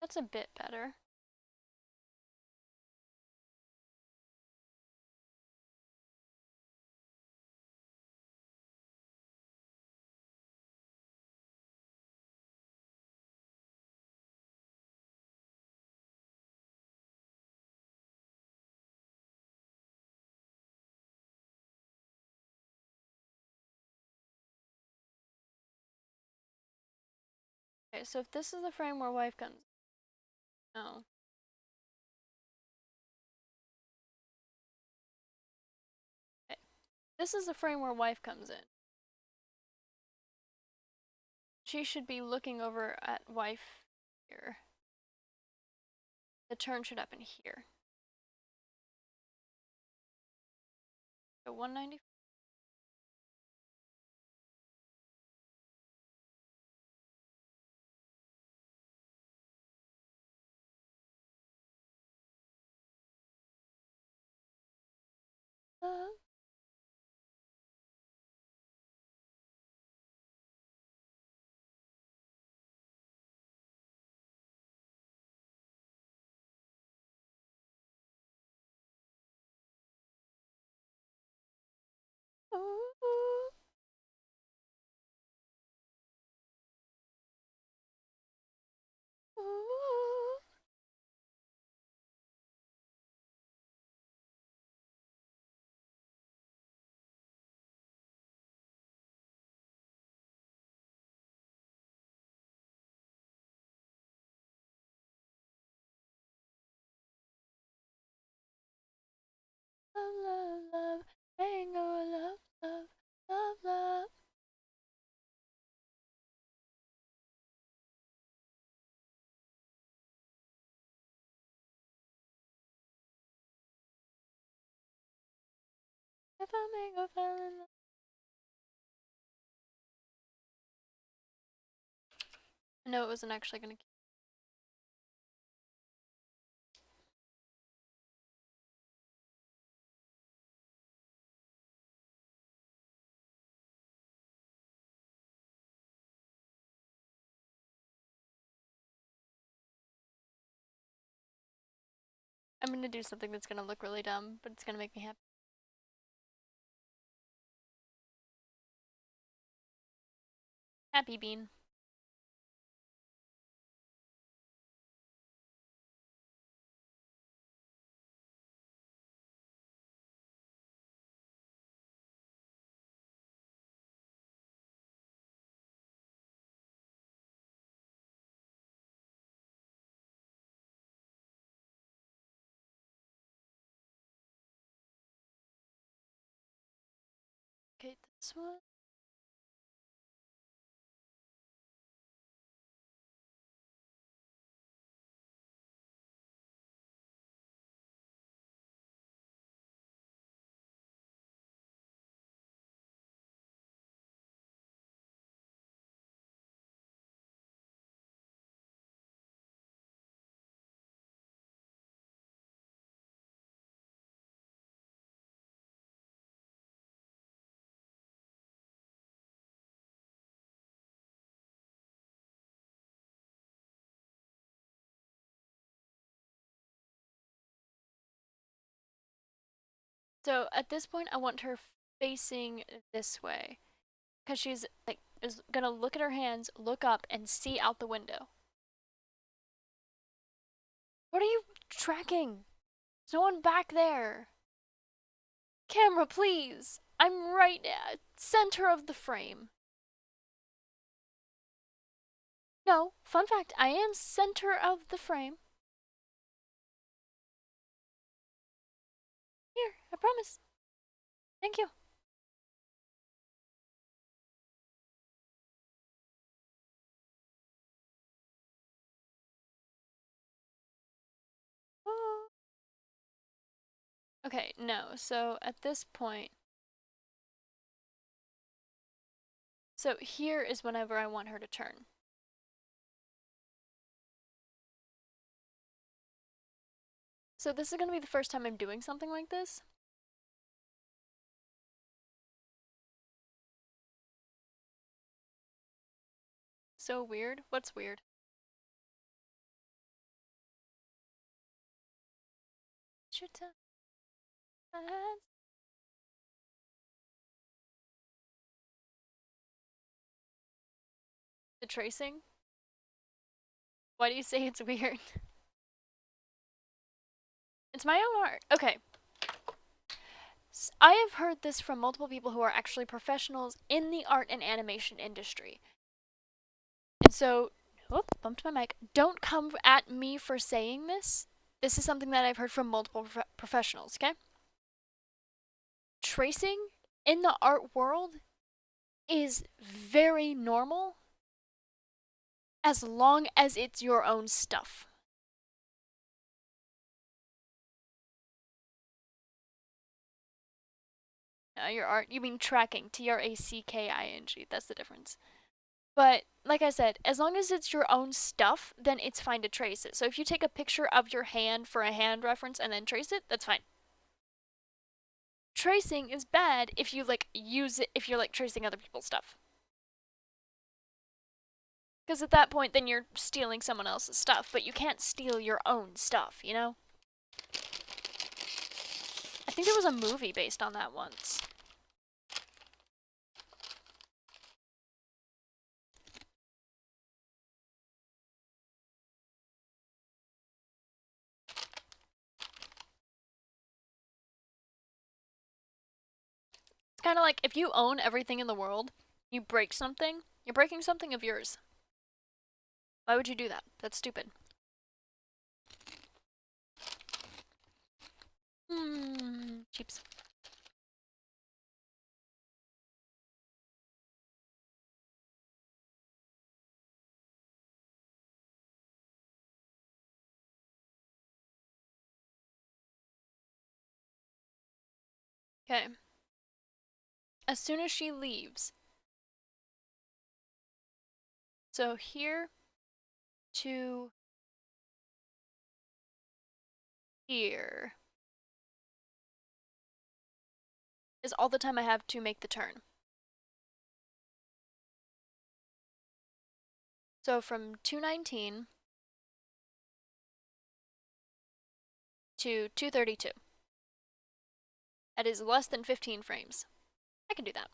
That's a bit better. Okay, so if this is the frame where wife comes. No. Okay. This is the frame where wife comes in. She should be looking over at wife here. The turn should happen here. So 190. Love, love, love, mango, love, love, love, love. If a mango fell in love. I know it wasn't actually gonna. I'm gonna do something that's gonna look really dumb, but it's gonna make me happy. Happy bean. Okay, this one. So at this point, I want her facing this way. Because she's like, is gonna look at her hands, look up, and see out the window. What are you tracking? There's no one back there. Camera, please. I'm right at center of the frame. No, fun fact, I am center of the frame. Here, I promise. Thank you. Oh. Okay, no, so at this point, so here is whenever I want her to turn. So this is gonna be the first time I'm doing something like this. So weird. What's weird? Should the tracing? Why do you say it's weird? It's my own art. Okay. I have heard this from multiple people who are actually professionals in the art and animation industry. And so, whoop, bumped my mic. Don't come at me for saying this. This is something that I've heard from multiple professionals, okay? Tracing in the art world is very normal as long as it's your own stuff. Your art, you mean tracking, Tracking. That's the difference. But like I said, as long as it's your own stuff, then it's fine to trace it. So if you take a picture of your hand for a hand reference and then trace it, that's fine. Tracing is bad if you like use it, if you're like tracing other people's stuff. Because at that point, then you're stealing someone else's stuff, but you can't steal your own stuff, you know? I think there was a movie based on that once. It's kind of like if you own everything in the world, you break something, you're breaking something of yours. Why would you do that? That's stupid. Cheeps. Okay. As soon as she leaves, so here to here is all the time I have to make the turn. So from 219 to 232. That is less than 15 frames. I can do that.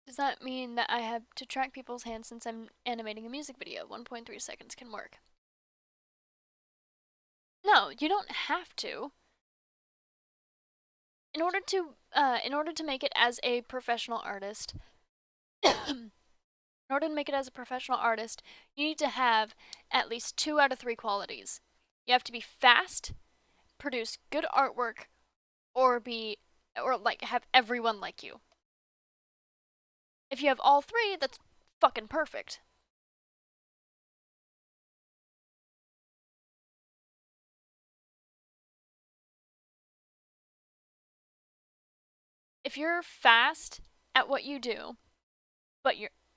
Does that mean that I have to track people's hands since I'm animating a music video? 1.3 seconds can work. No, you don't have to. In order to make it as a professional artist, in order to make it as a professional artist, you need to have at least 2 out of 3 qualities. You have to be fast, produce good artwork, or like have everyone like you. If you have all 3, that's fucking perfect. If you're fast at what you do,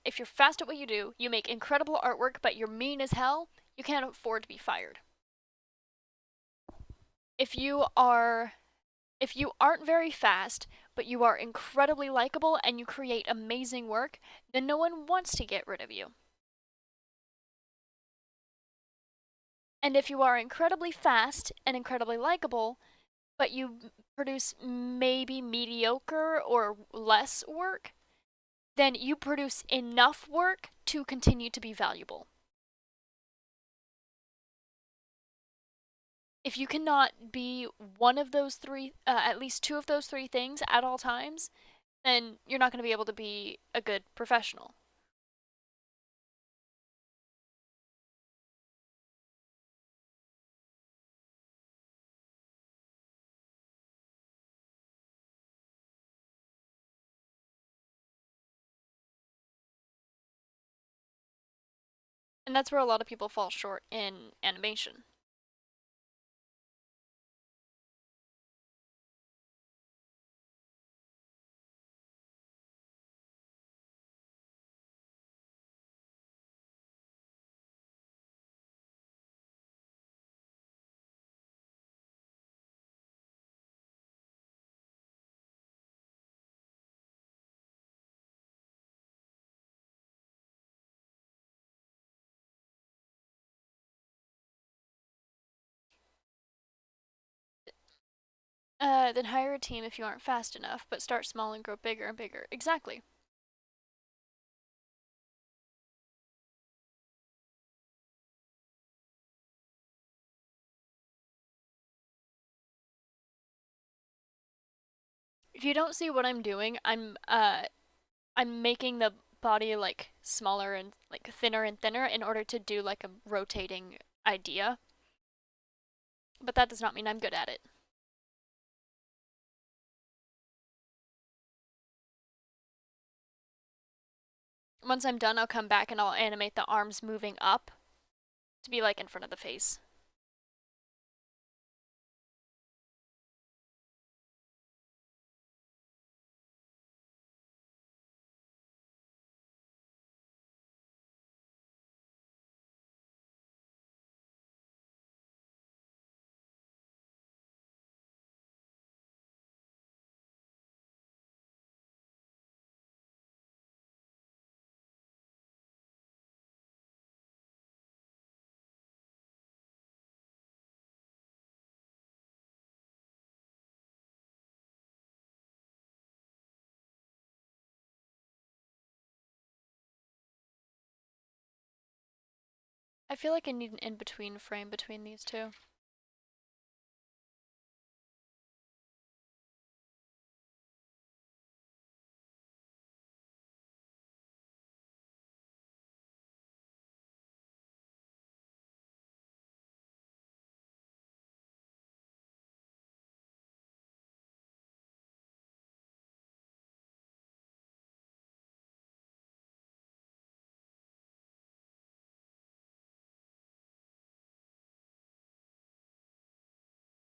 if you're fast at what you do, you make incredible artwork, but you're mean as hell, you can't afford to be fired. If you aren't very fast, but you are incredibly likable and you create amazing work, then no one wants to get rid of you. And if you are incredibly fast and incredibly likable, but you produce maybe mediocre or less work, then you produce enough work to continue to be valuable. If you cannot be one of those 3, at least 2 of those 3 things at all times, then you're not going to be able to be a good professional. And that's where a lot of people fall short in animation. Then hire a team if you aren't fast enough, but start small and grow bigger and bigger. Exactly. If you don't see what I'm doing, I'm making the body like smaller and like thinner and thinner in order to do like a rotating idea. But that does not mean I'm good at it. Once I'm done, I'll come back and I'll animate the arms moving up to be like in front of the face. I feel like I need an in-between frame between these two.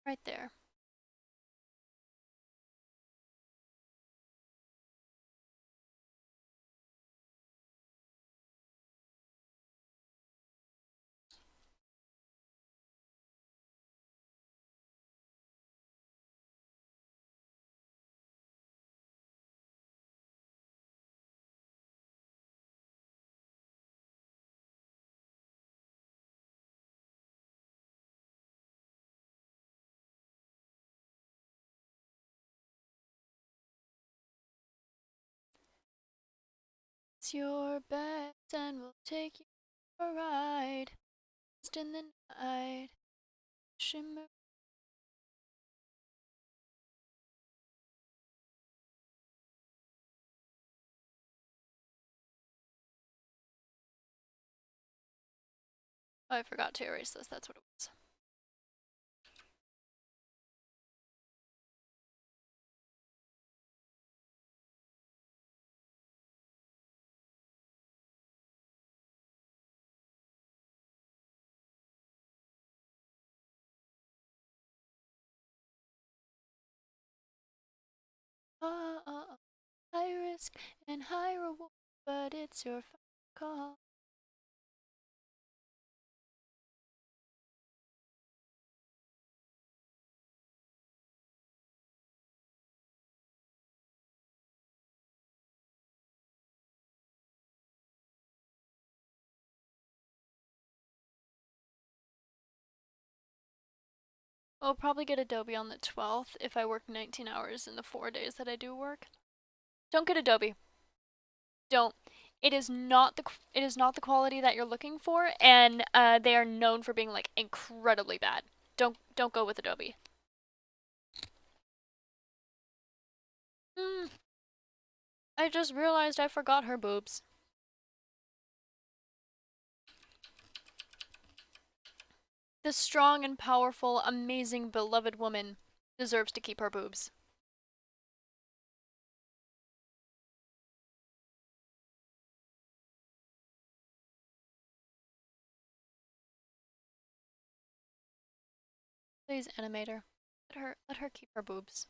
Right there. It's your best and we'll take you for a ride. Just in the night. Shimmer. Oh, I forgot to erase this. That's what it was. High risk and high reward, but it's your call. I'll probably get Adobe on the 12th if I work 19 hours in the 4 days that I do work. Don't get Adobe. Don't. It is not the quality that you're looking for, and they are known for being like incredibly bad. Don't go with Adobe. I just realized I forgot her boobs. This strong and powerful, amazing, beloved woman deserves to keep her boobs. Please, animator. Let her keep her boobs.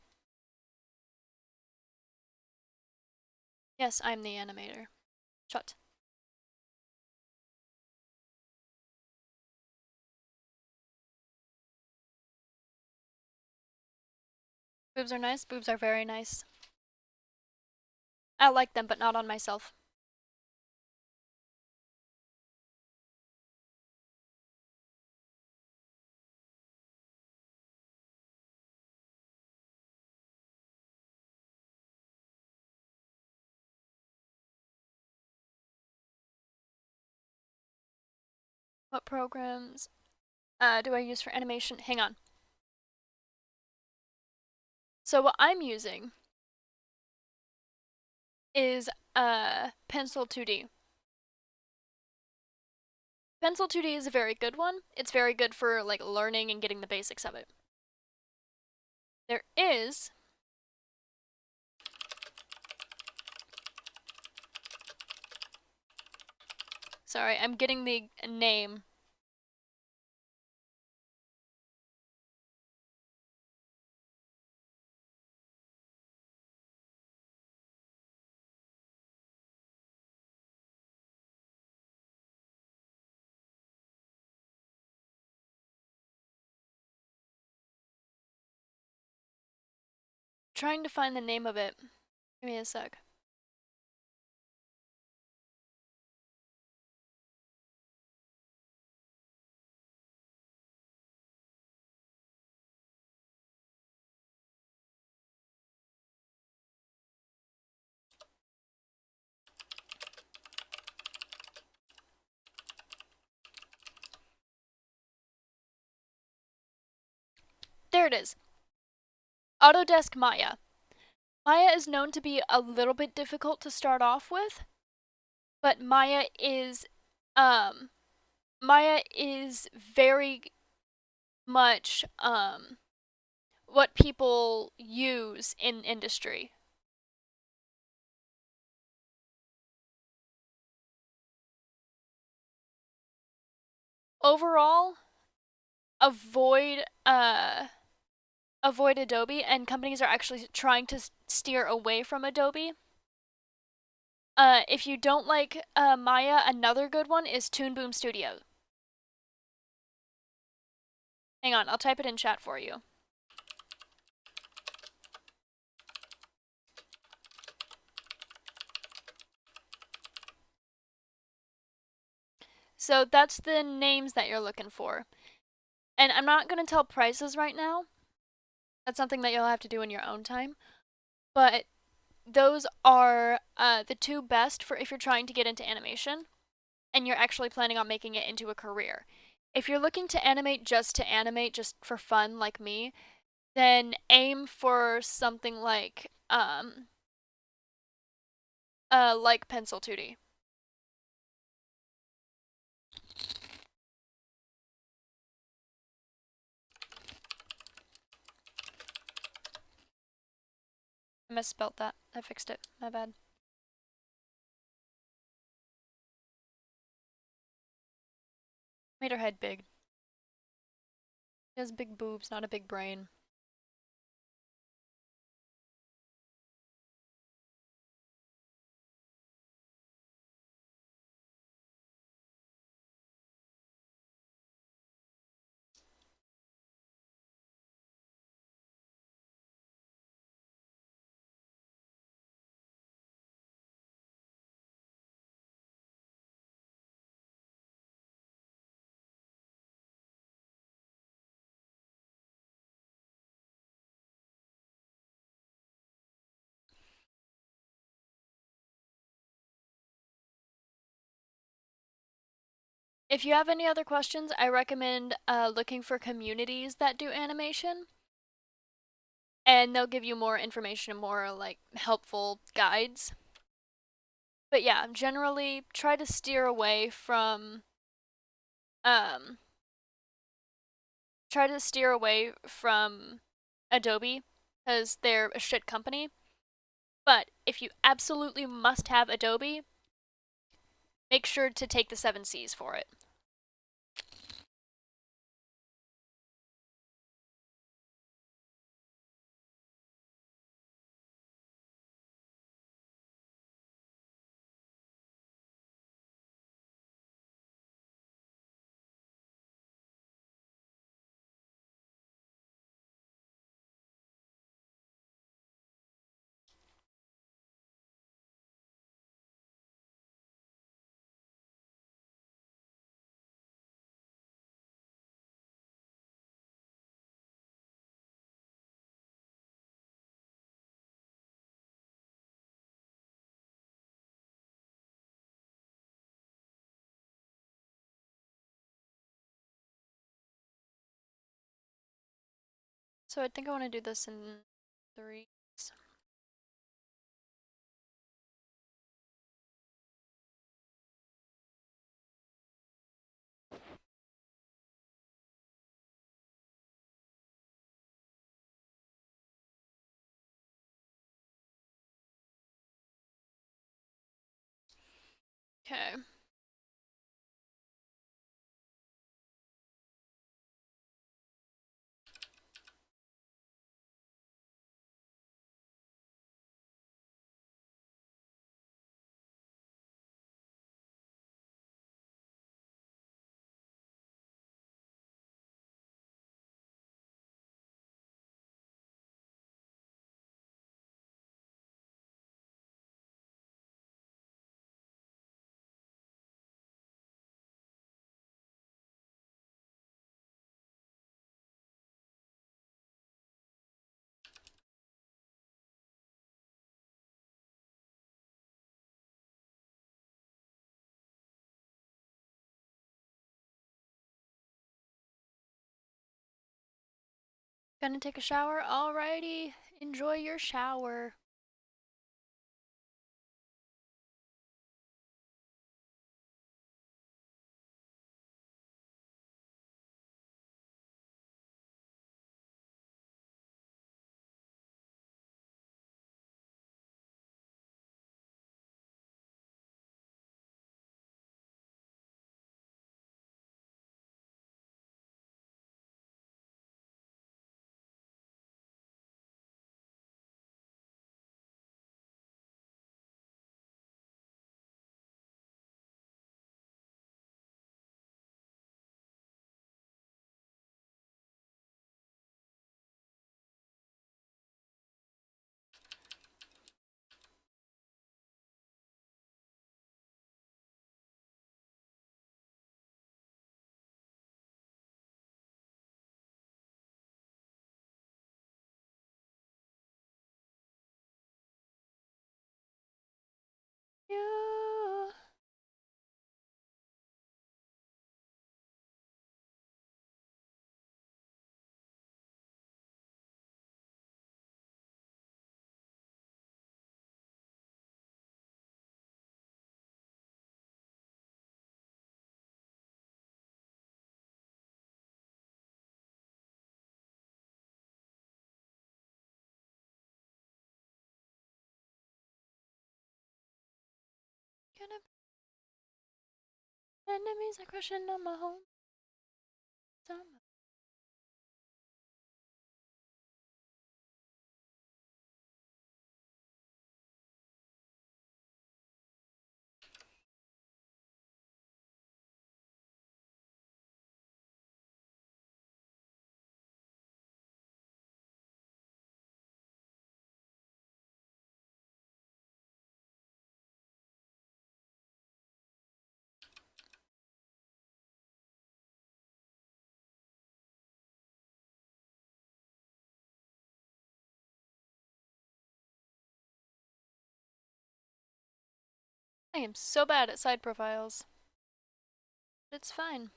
Yes, I'm the animator. Shut. Boobs are nice. Boobs are very nice. I like them, but not on myself. What programs do I use for animation? Hang on. So what I'm using is Pencil2D. Pencil2D is a very good one. It's very good for like learning and getting the basics of it. There is sorry, I'm getting the name. Trying to find the name of it. Give me a sec. there it is. Autodesk Maya. Maya is known to be a little bit difficult to start off with, but Maya is very much what people use in industry. Overall, avoid Adobe, and companies are actually trying to steer away from Adobe. If you don't like Maya, another good one is Toon Boom Studio. Hang on, I'll type it in chat for you. So that's the names that you're looking for. And I'm not going to tell prices right now. That's something that you'll have to do in your own time. But those are the two best for if you're trying to get into animation and you're actually planning on making it into a career. If you're looking to animate, just for fun like me, then aim for something like Pencil2D. I misspelled that. I fixed it. My bad. Made her head big. She has big boobs, not a big brain. If you have any other questions, I recommend looking for communities that do animation. And they'll give you more information and more like helpful guides. But yeah, generally try to steer away from Adobe because they're a shit company. But if you absolutely must have Adobe, make sure to take the 7 C's for it. So I think I want to do this in 3. Okay. Gonna take a shower? Alrighty. Enjoy your shower. You. Gonna enemies are crushing on my home. Summer. I am so bad at side profiles. It's fine.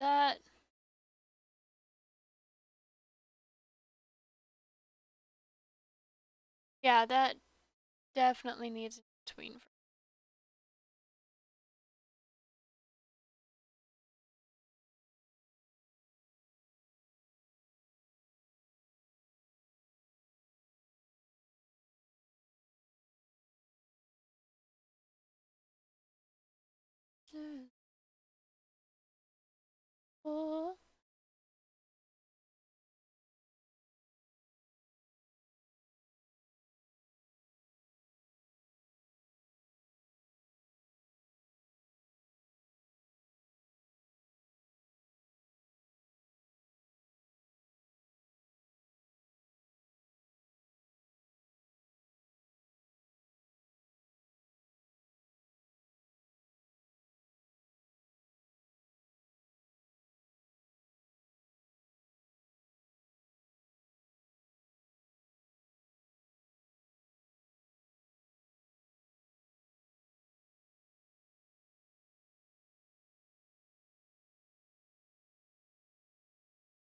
That. Yeah, that definitely needs a between. Oh.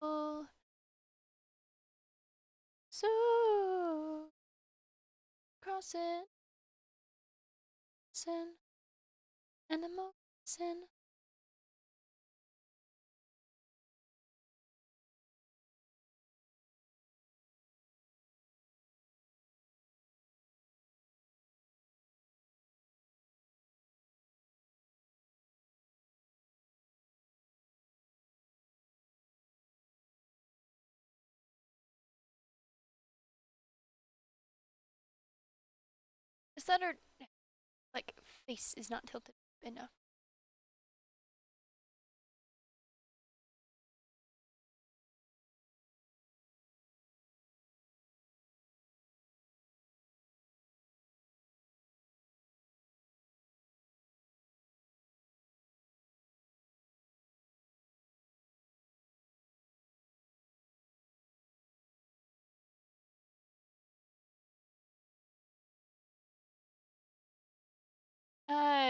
Oh. So cross it, sin, animal, sin. Is that her, like, face is not tilted enough?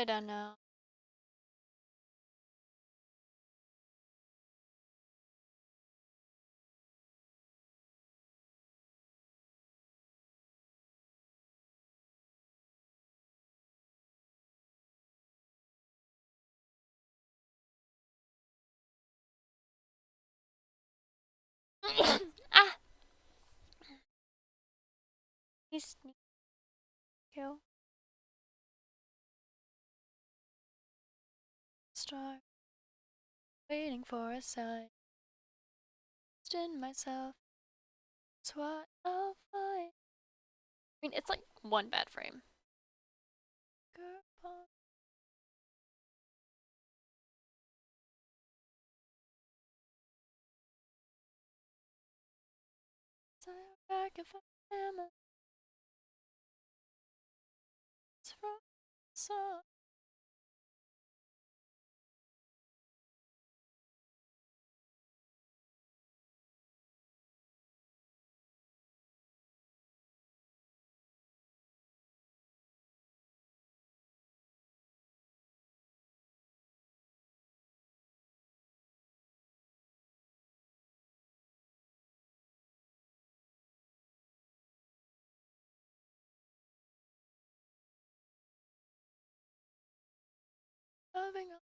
I don't know. Ah! He's kill. Start waiting for a sign. In myself. That's what I'll find. I mean, it's like one bad frame. Girl, back if I am a from sun. Loving a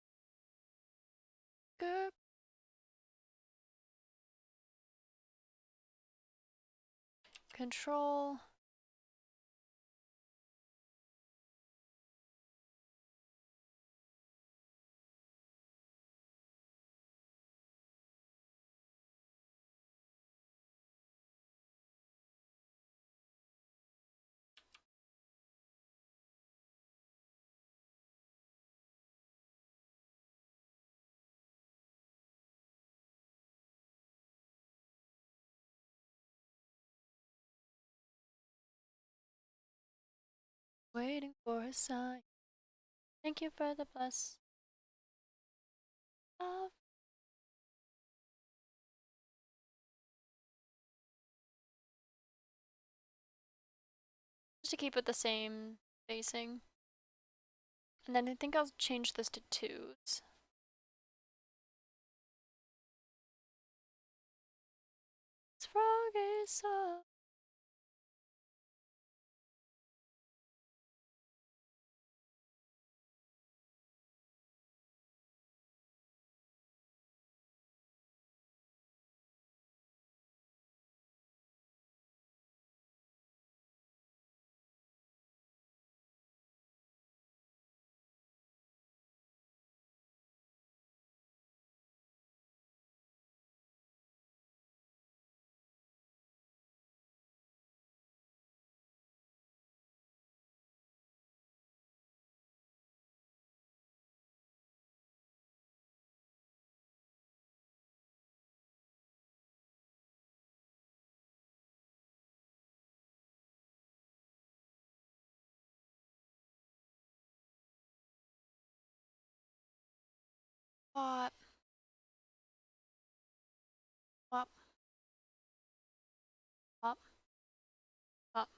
girl. Control. Waiting for a sign. Thank you for the bless. Love. Just to keep it the same spacing. And then I think I'll change this to 2s. This frog is soft. Pop. Pop. Pop. Pop.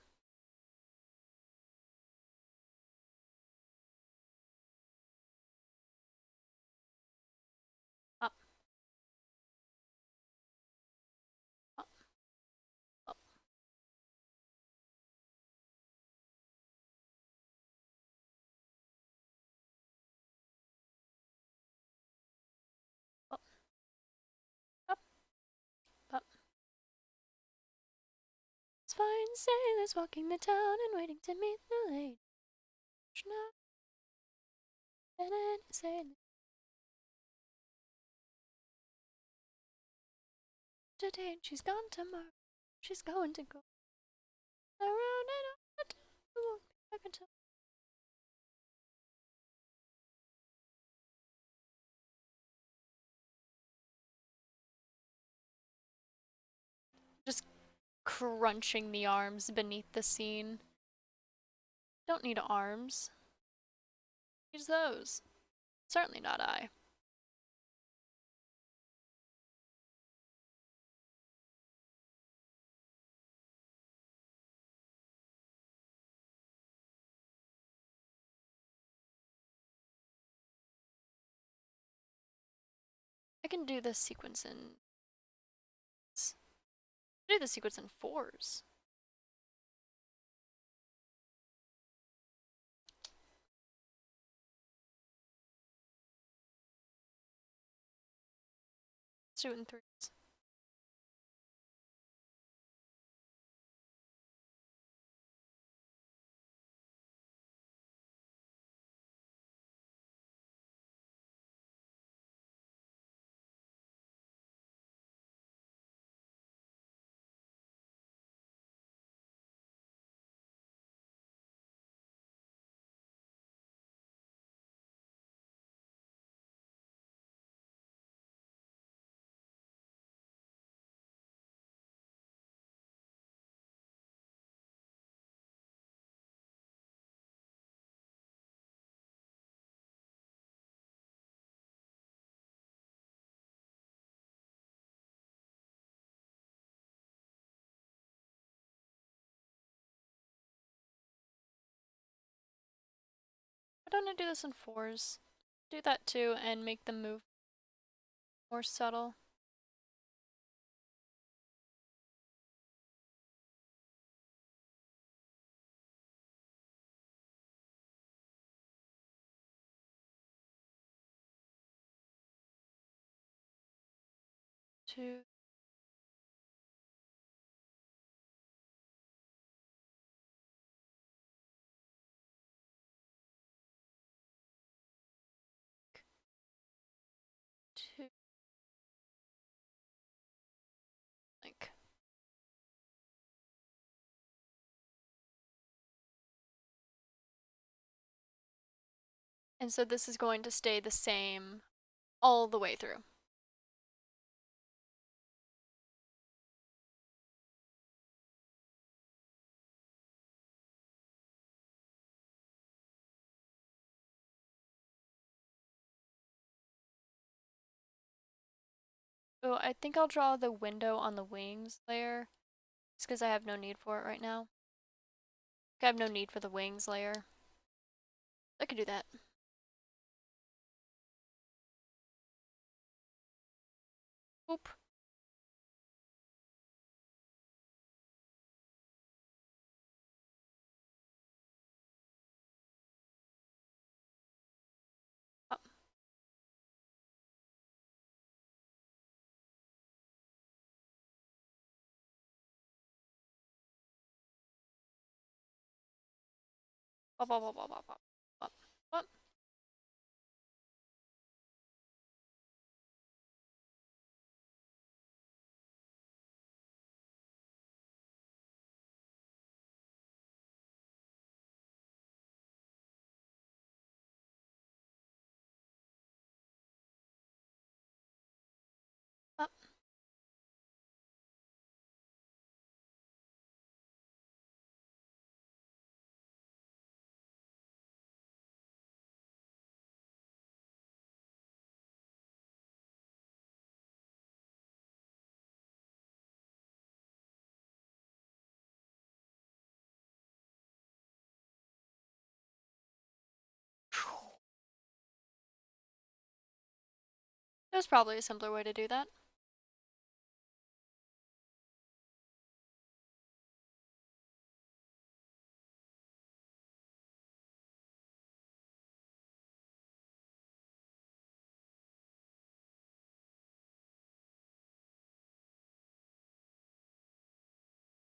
Pop. Pop. Pop. Pop. Pop. Pop. It's fine, sailors walking the town and waiting to meet the lady. Today she's gone tomorrow. She's going to go around and around. We won't be back until. Just crunching the arms beneath the scene. Don't need arms. Use those. Certainly not I. can do this sequence in... do the sequence in 4s. Let's do it in 3s. Why don't I do this in 4s? Do that too and make them move more subtle. Two. Two. Like. And so this is going to stay the same all the way through. Oh, I think I'll draw the window on the wings layer, just because I have no need for it right now. I have no need for the wings layer. I could do that. Oop. Oh. Bop, bop, bop, bop, bop, bop, bop, bop. Bop. There's probably a simpler way to do that.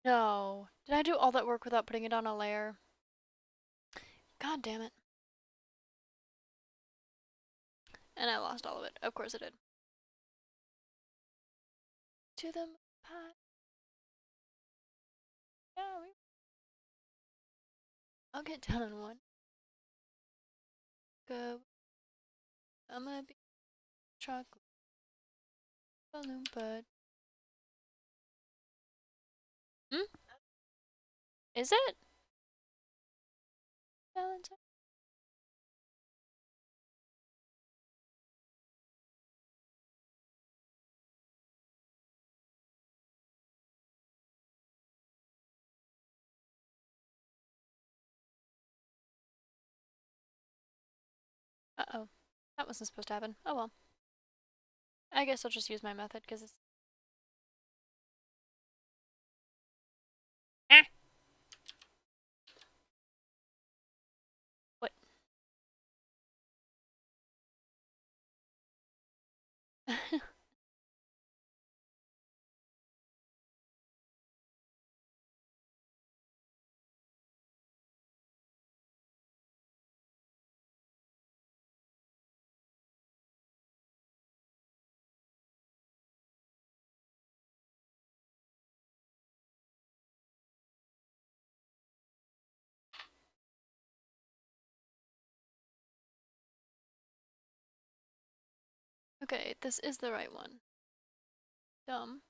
No. Did I do all that work without putting it on a layer? God damn it. And I lost all of it. Of course I did. To the pot. Yeah, I'll get down on one. Go. I'm gonna be chocolate balloon bud. Hmm? Is it? Valentine? Uh-oh. That wasn't supposed to happen. Oh well. I guess I'll just use my method because it's... Ah! What? Okay, this is the right one. Dumb.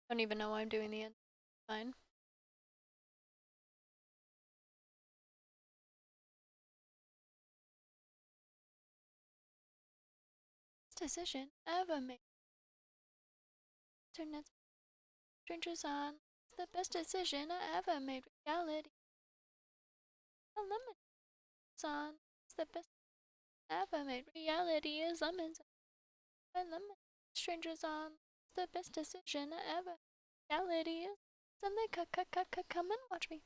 Don't even know why I'm doing the end. Fine. Decision ever made. Turn it strangers on. It's the best decision I ever made. Reality. A lemon on. It's the best I ever made. Reality is lemons. A lemon. Strangers on. It's the best decision I ever. Reality is something. Come and watch me.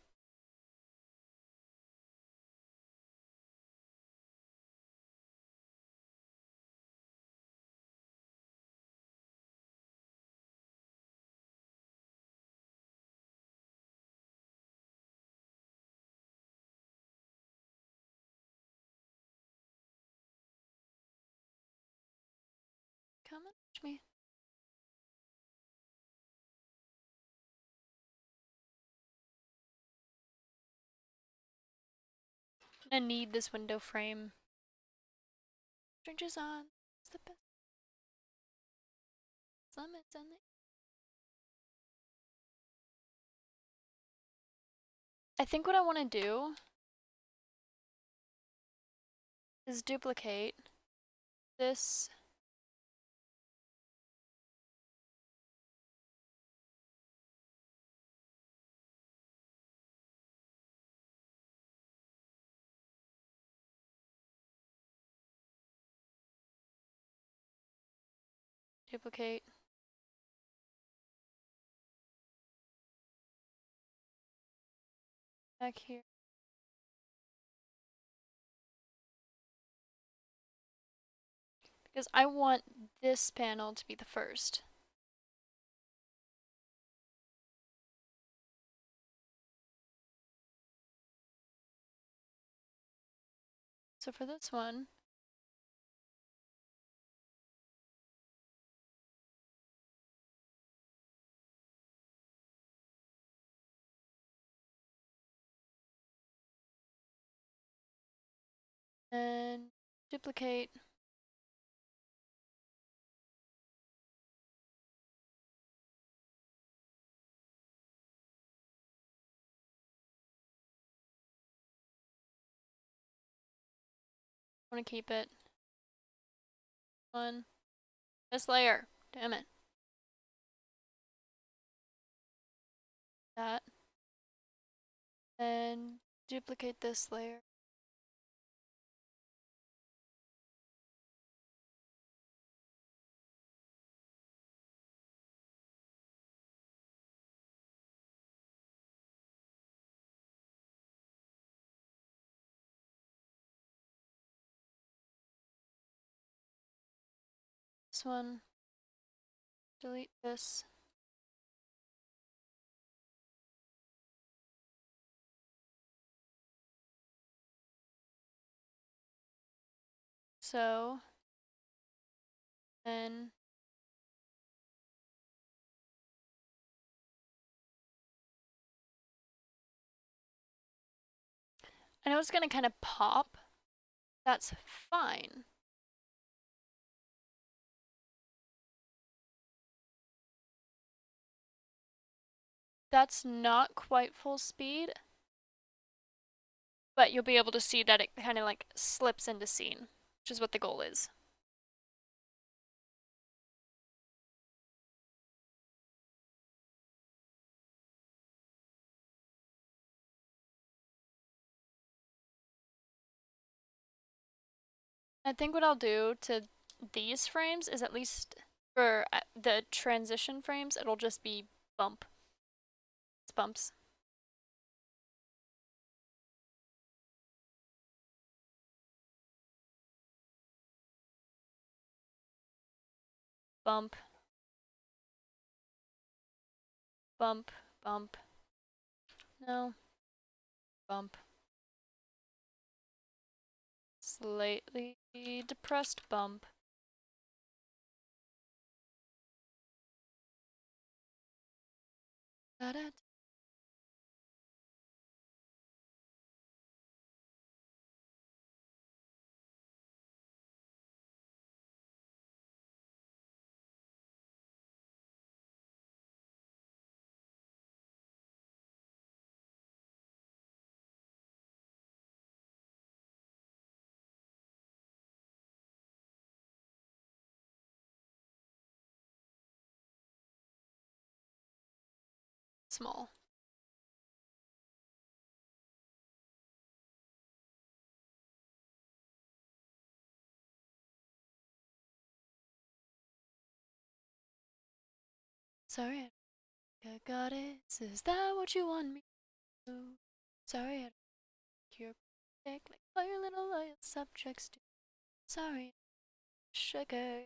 Come and watch me. I'm gonna need this window frame. Strangers on. It's the best. Lemons on the. I think what I want to do is duplicate this. Duplicate. Back here. Because I want this panel to be the first. So for this one, and duplicate. I want to keep it. One. This layer. Damn it. That. And duplicate this layer. This one. Delete this. So, then I know it's gonna kind of pop. That's fine. That's not quite full speed, but you'll be able to see that it kind of like slips into scene, which is what the goal is. I think what I'll do to these frames is at least for the transition frames, it'll just be bump. It's bumps. Bump. Bump. Bump. No. Bump. Slightly depressed bump. Got it. Small. Sorry, I got it. Is that what you want me to do? Sorry, I don't your pick like all your little loyal subjects do. Sorry, sugar,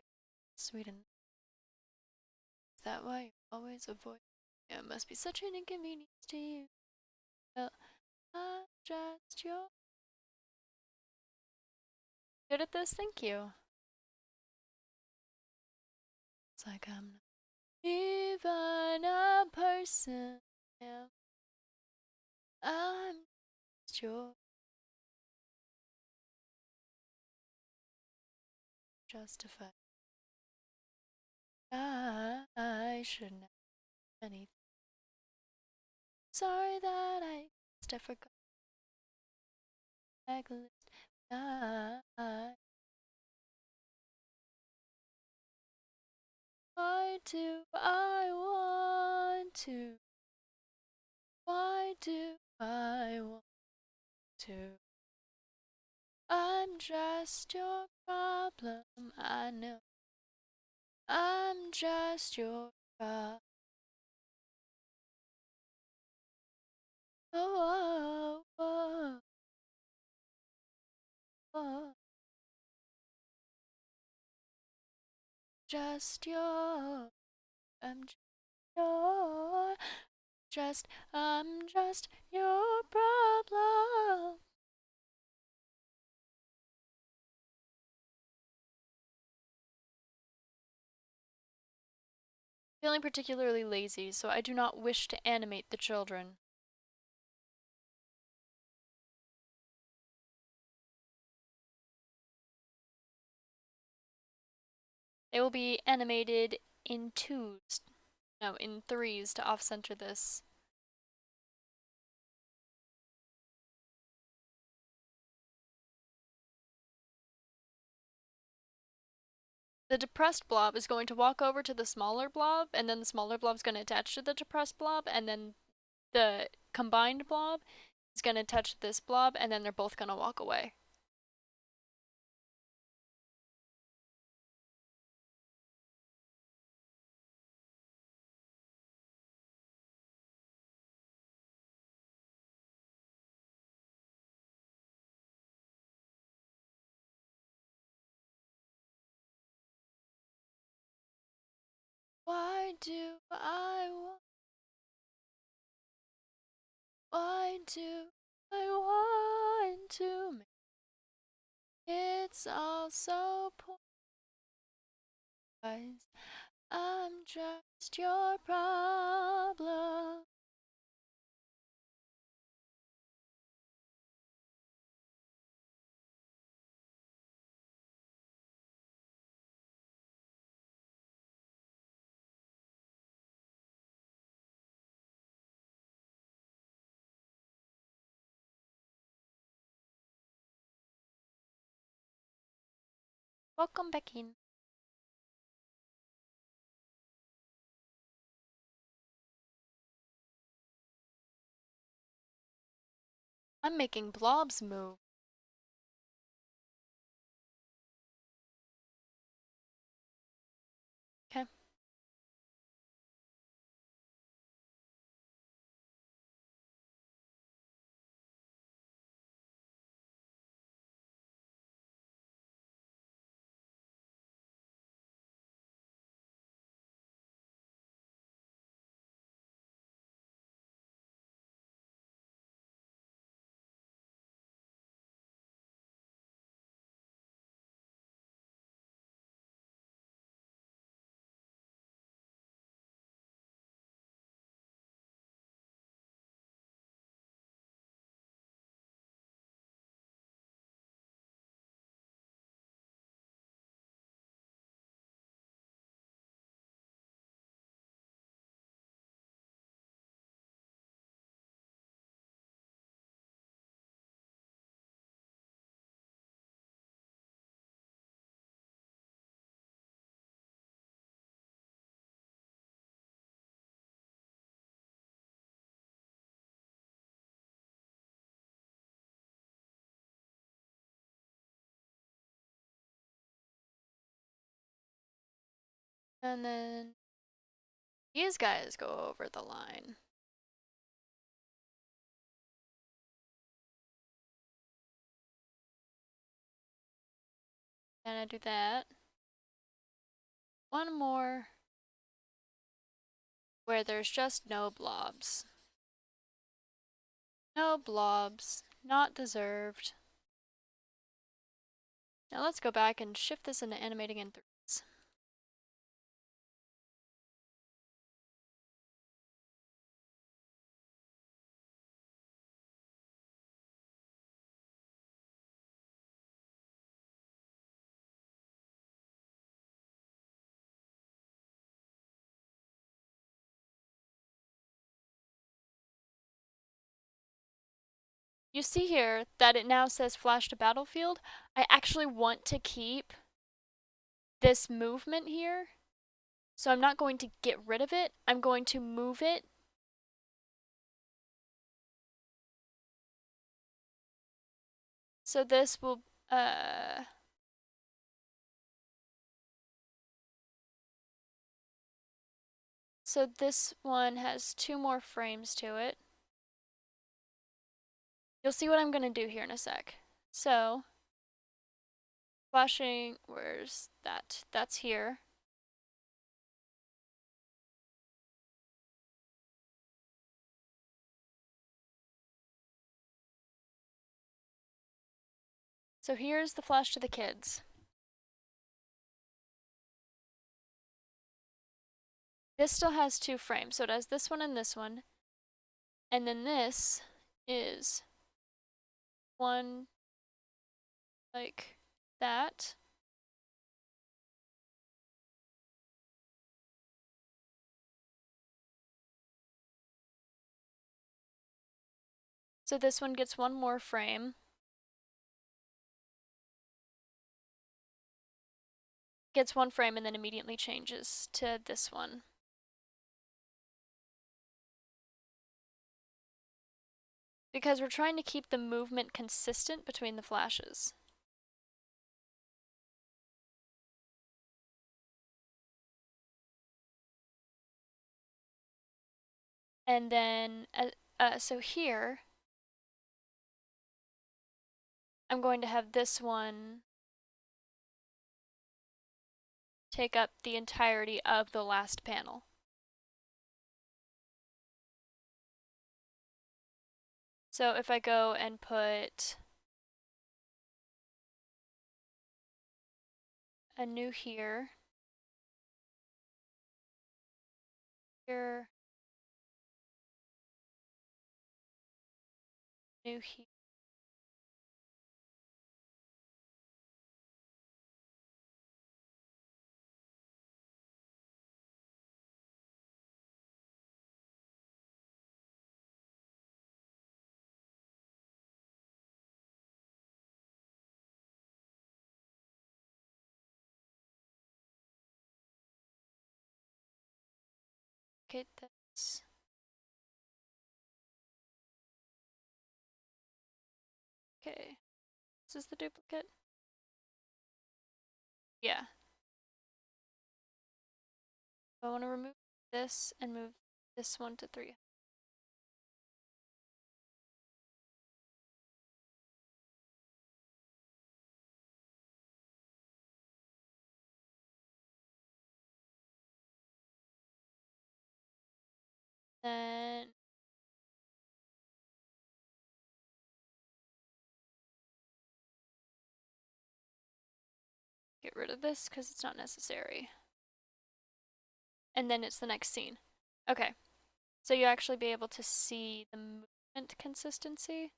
sweet and is that why you always avoid? Yeah, it must be such an inconvenience to you. Well, I'm just your good at this. Thank you. It's like I'm not even a person. Yeah, I'm just your justified. I shouldn't have anything. Sorry that I guessed I forgot my list. Why do I want to? Why do I want to? I'm just your problem, I know. I'm just your problem. Oh, oh, oh, oh. Just your, I'm your, I'm just your problem. Feeling particularly lazy, so I do not wish to animate the children. They will be animated in twos, no, in threes to off-center this. The depressed blob is going to walk over to the smaller blob, and then the smaller blob is going to attach to the depressed blob, and then the combined blob is going to touch this blob, and then they're both going to walk away. Why do I want? Why do I want to make it's all so poor? I'm just your problem. Welcome back in. I'm making blobs move. And then these guys go over the line. And I do that. One more where there's just no blobs. No blobs, not deserved. Now let's go back and shift this into animating in threes. You see here that it now says flash to battlefield. I actually want to keep this movement here, so I'm not going to get rid of it. I'm going to move it. So this will, so this one has 2 more frames to it. You'll see what I'm going to do here in a sec. So, flashing, where's that? That's here. So here's the flash to the kids. This still has 2 frames, so it has this one and this one. And then this is one like that. So this one gets 1 more frame. Gets 1 frame and then immediately changes to this one. Because we're trying to keep the movement consistent between the flashes. And then, so here, I'm going to have this one take up the entirety of the last panel. So if I go and put a new here, here, new here, okay, this. Okay, this is the duplicate. Yeah. I want to remove this and move this one to 3. Then get rid of this because it's not necessary. And then it's the next scene. Okay, so you actually be able to see the movement consistency.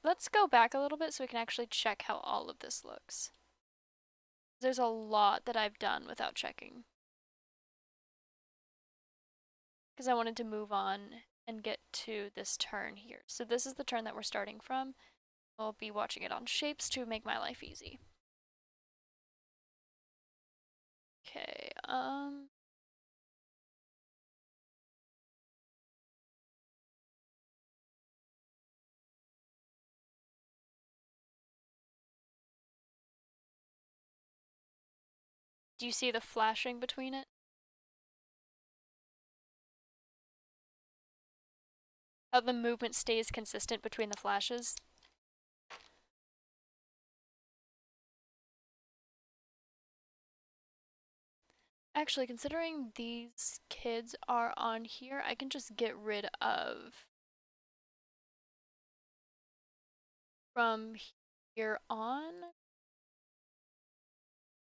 Let's go back a little bit so we can actually check how all of this looks. There's a lot that I've done without checking. Because I wanted to move on and get to this turn here. So this is the turn that we're starting from. I'll be watching it on shapes to make my life easy. Okay, Do you see the flashing between it? How the movement stays consistent between the flashes? Actually, considering these kids are on here, I can just get rid of from here on.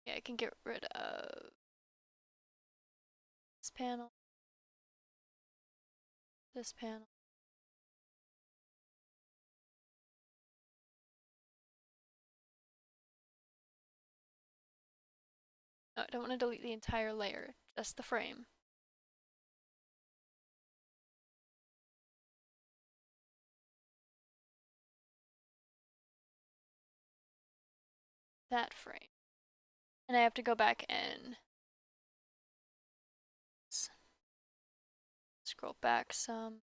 Yeah, I can get rid of this panel, this panel. No, I don't want to delete the entire layer, just the frame. That frame. And I have to go back and scroll back some.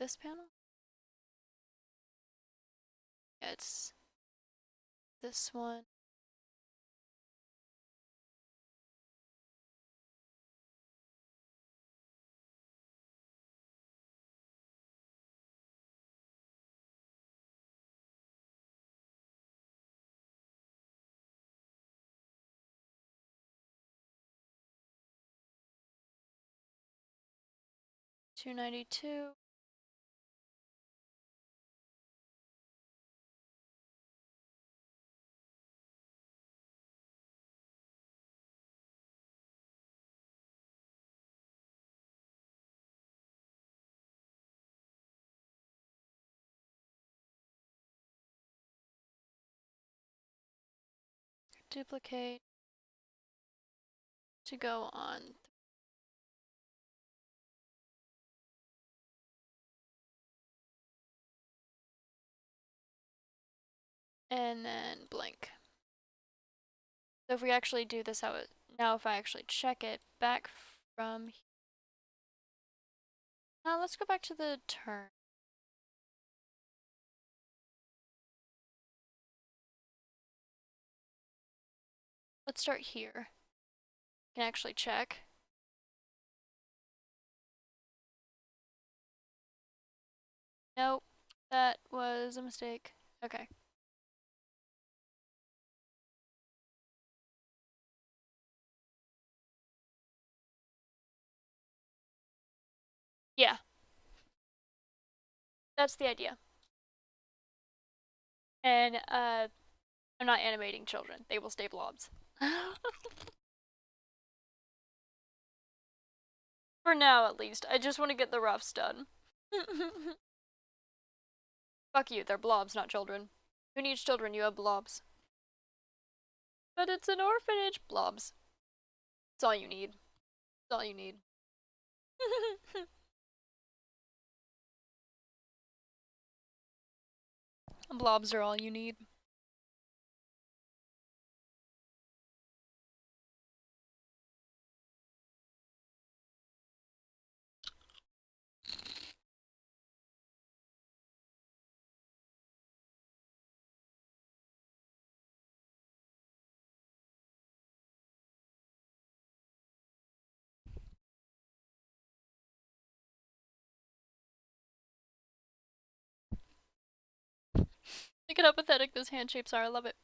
This panel? Yeah, it's this one. $292. Duplicate to go on. And then blank. So if we actually do this how it, now if I actually check it back from, now let's go back to the turn. Let's start here. I can actually check. Nope, that was a mistake. Okay. Yeah, that's the idea. And I'm not animating children. They will stay blobs. For now, at least. I just want to get the roughs done. Fuck you, they're blobs, not children. Who needs children? You have blobs. But it's an orphanage. Blobs. That's all you need. That's all you need. Blobs are all you need. Look at how pathetic those hand shapes are. I love it.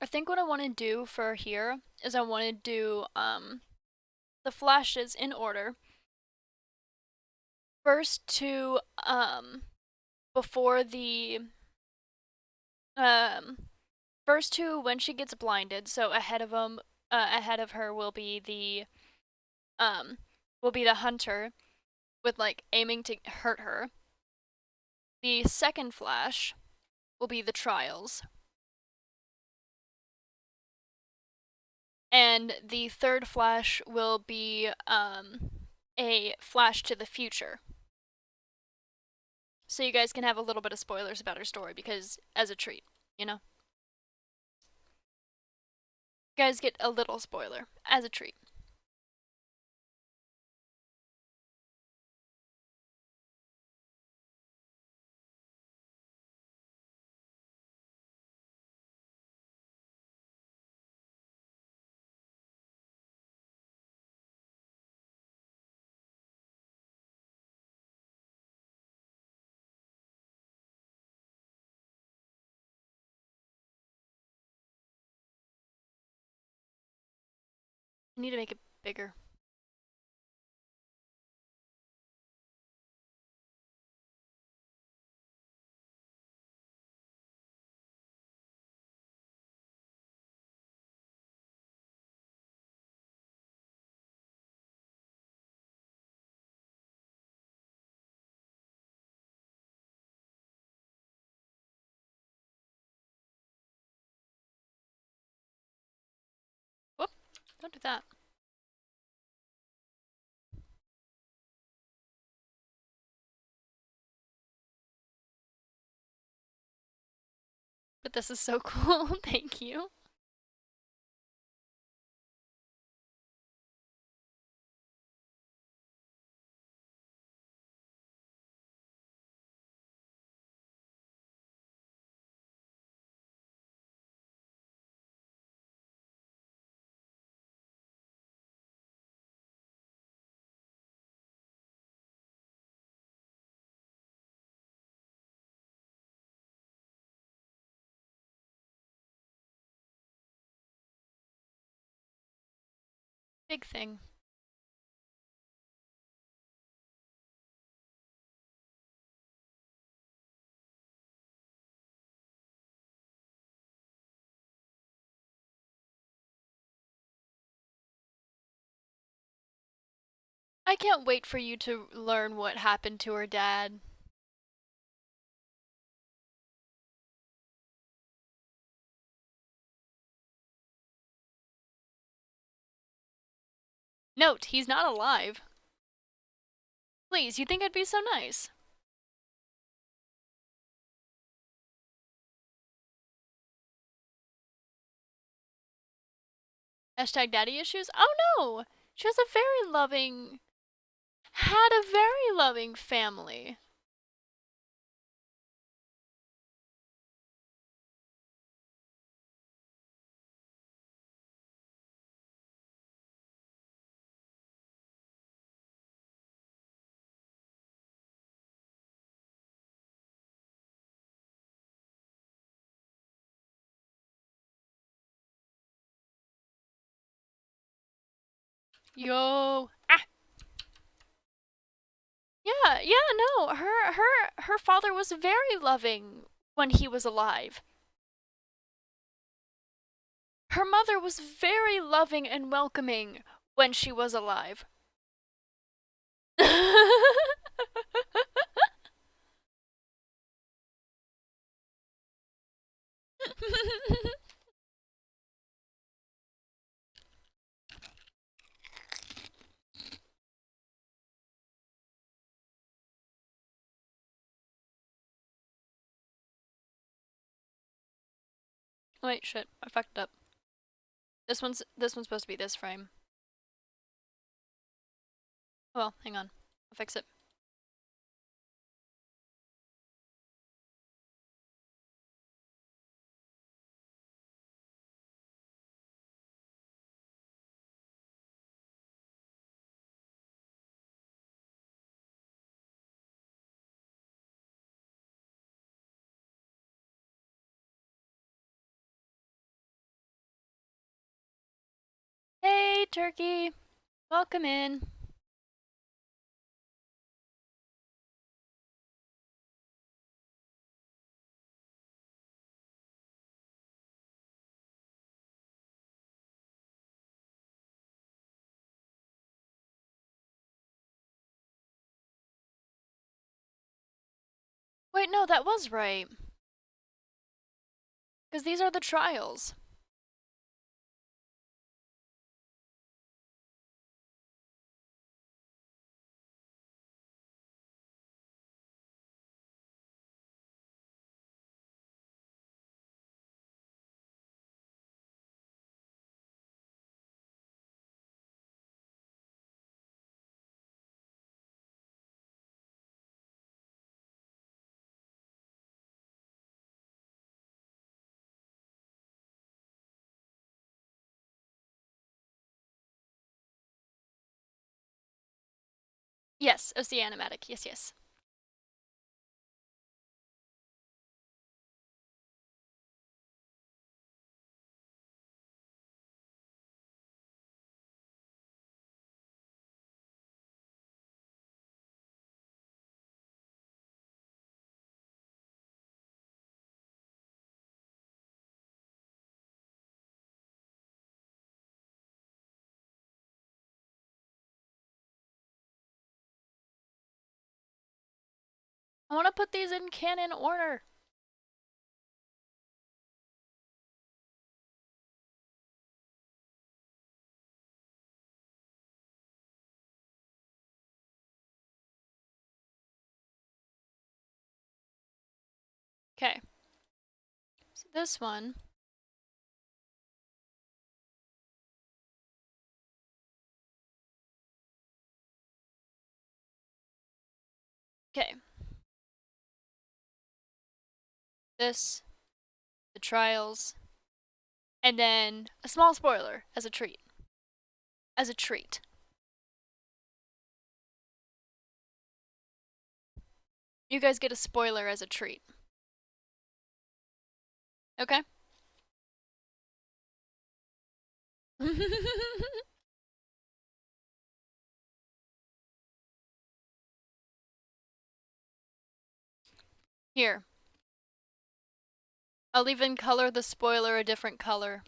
I think what I want to do for here is I want to do the flashes in order. First to before the first to when she gets blinded. So ahead of her will be the hunter with like aiming to hurt her. The second flash will be the trials. And the third flash will be a flash to the future. So you guys can have a little bit of spoilers about her story because as a treat, you know? You guys get a little spoiler as a treat. I need to make it bigger. Whoop, don't do that. But this is so cool, thank you. Big thing. I can't wait for you to learn what happened to her dad. Note, he's not alive. Please, you think I'd be so nice? Hashtag daddy issues? Oh no! She has a very loving... had a very loving family. Yo! Ah! Yeah, no, her father was very loving when he was alive. Her mother was very loving and welcoming when she was alive. Wait, shit, I fucked up. This one's supposed to be this frame. Well, hang on. I'll fix it. Hey, turkey! Welcome in. Wait, no, that was right. Because these are the trials. Yes, it's the animatic. Yes, yes. I want to put these in canon order. Okay. So this one. Okay. This, the trials, and then a small spoiler as a treat. As a treat. You guys get a spoiler as a treat. Okay? Here. I'll even color the spoiler a different color.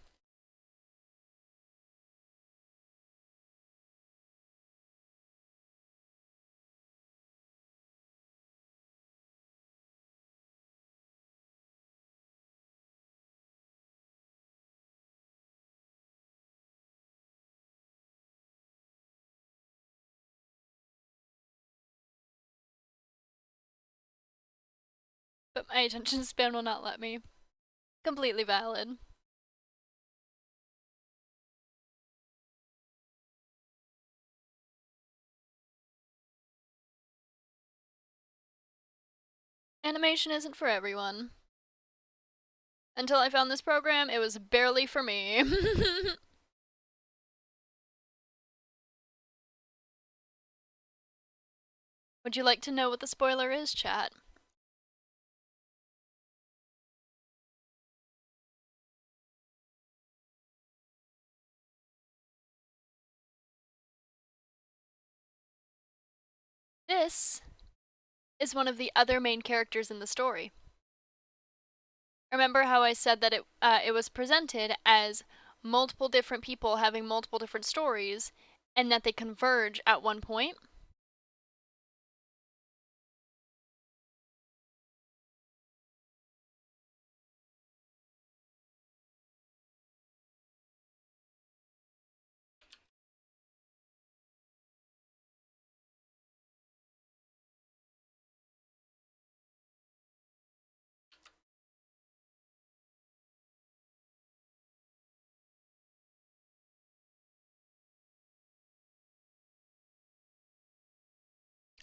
But my attention span will not let me. Completely valid. Animation isn't for everyone. Until I found this program, it was barely for me. Would you like to know what the spoiler is, chat? This is one of the other main characters in the story. Remember how I said that it was presented as multiple different people having multiple different stories, and that they converge at one point?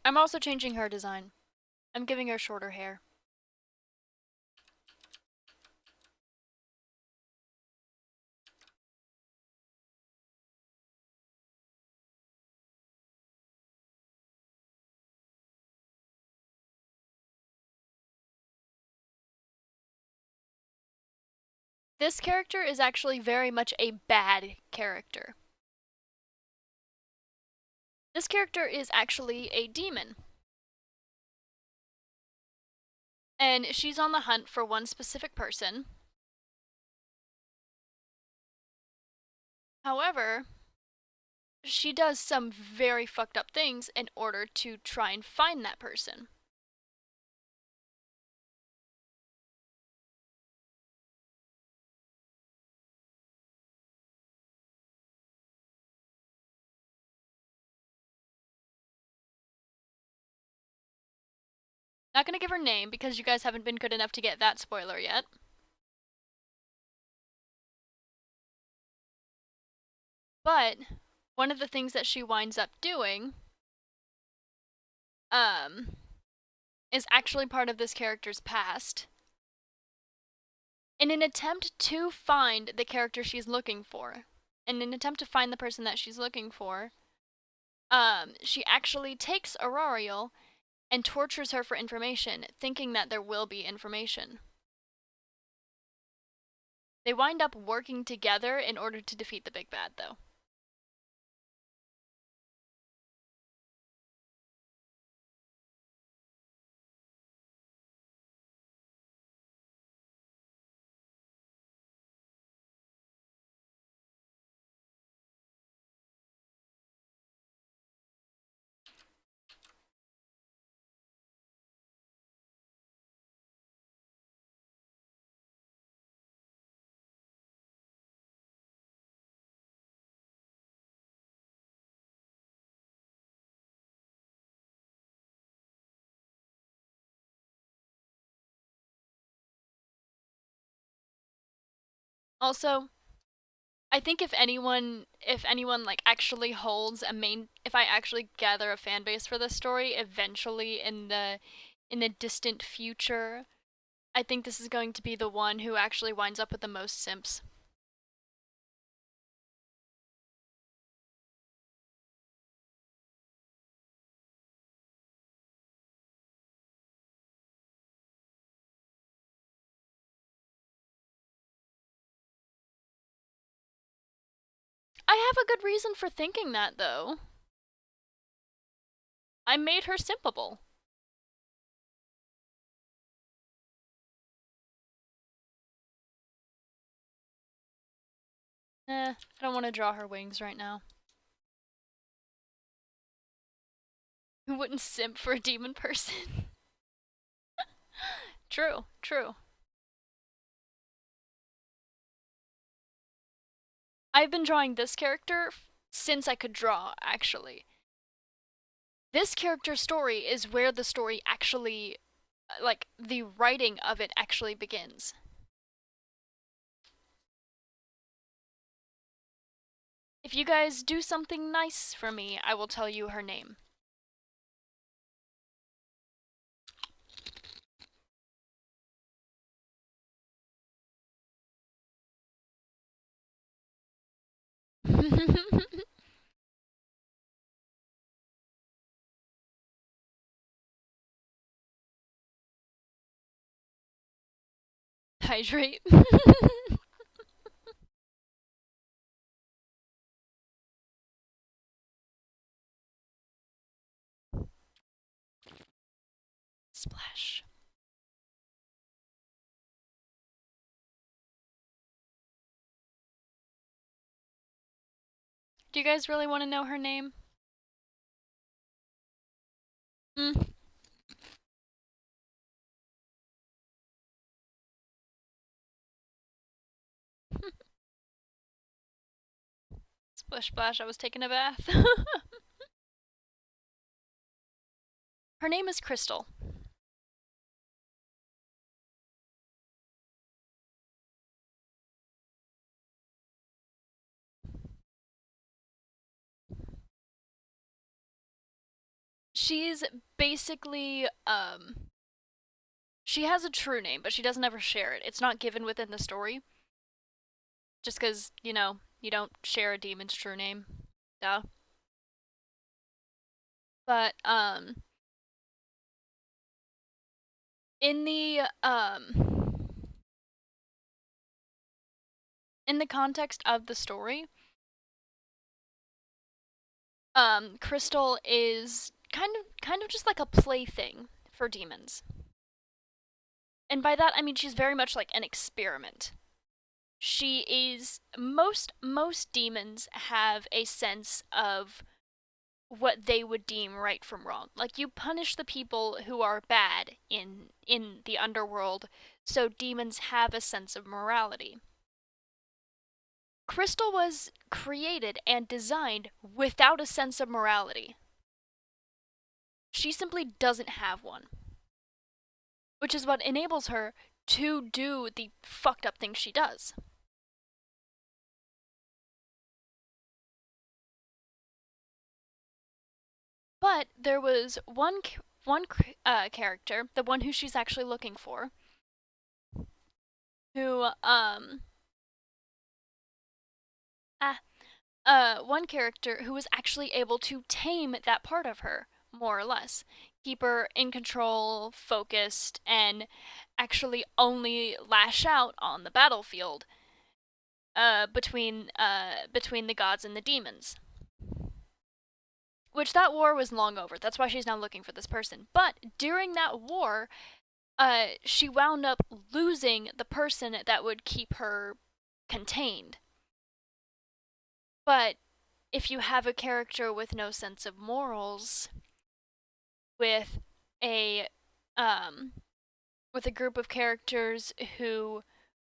I'm also changing her design. I'm giving her shorter hair. This character is actually very much a bad character. This character is actually a demon. And she's on the hunt for one specific person. However, she does some very fucked up things in order to try and find that person. Not gonna give her name because you guys haven't been good enough to get that spoiler yet. But one of the things that she winds up doing is actually part of this character's past. In an attempt to find the character she's looking for, in an attempt to find the person that she's looking for, she actually takes Aurorial and tortures her for information, thinking that there will be information. They wind up working together in order to defeat the big bad, though. Also, I think if anyone like actually holds a main, if I actually gather a fan base for this story eventually in the distant future, I think this is going to be the one who actually winds up with the most simps. I have a good reason for thinking that, though. I made her simpable. I don't want to draw her wings right now. Who wouldn't simp for a demon person? True, true. I've been drawing this character since I could draw, actually. This character's story is where the story actually, like, the writing of it actually begins. If you guys do something nice for me, I will tell you her name. Hydrate. Splash. Do you guys really want to know her name? Mm. Splish splash, I was taking a bath. Her name is Crystal. She's basically, she has a true name, but she doesn't ever share it. It's not given within the story. Just because, you know, you don't share a demon's true name. Duh. But, in the context of the story, Crystal is kind of just like a plaything for demons. And by that I mean she's very much like an experiment. She is most demons have a sense of what they would deem right from wrong. Like, you punish the people who are bad in the underworld, so demons have a sense of morality. Crystal was created and designed without a sense of morality. She simply doesn't have one. Which is what enables her to do the fucked up things she does. But there was one character, the one who she's actually looking for, who one character who was actually able to tame that part of her, more or less. Keep her in control, focused, and actually only lash out on the battlefield between the gods and the demons. Which that war was long over. That's why she's now looking for this person. But during that war, she wound up losing the person that would keep her contained. But if you have a character with no sense of morals, with a group of characters who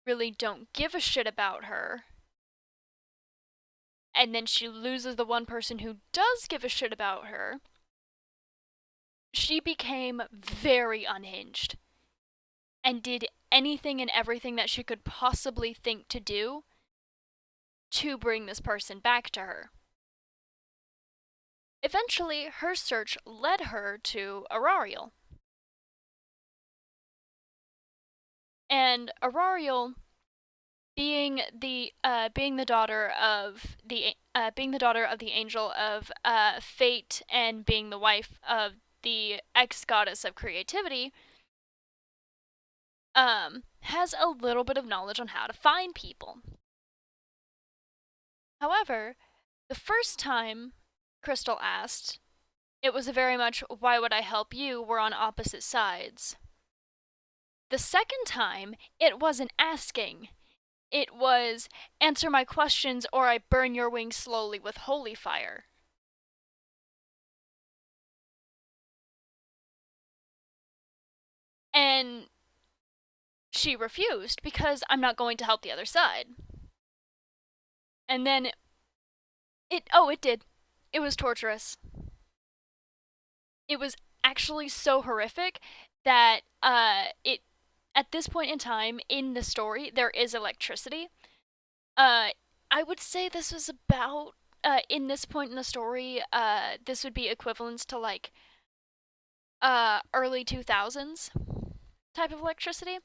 really don't give a shit about her, and then she loses the one person who does give a shit about her, she became very unhinged and did anything and everything that she could possibly think to do to bring this person back to her. Eventually, her search led her to Arariel. And Arariel, being the daughter of the angel of fate and being the wife of the ex-goddess of creativity, has a little bit of knowledge on how to find people. However, the first time Crystal asked, it was a very much, why would I help you? We're on opposite sides. The second time, it wasn't asking. It was, answer my questions or I burn your wings slowly with holy fire. And she refused because I'm not going to help the other side. And then it did. It was torturous. It was actually so horrific that at this point in time in the story there is electricity. I would say this was about in this point in the story, this would be equivalents to like early 2000s type of electricity.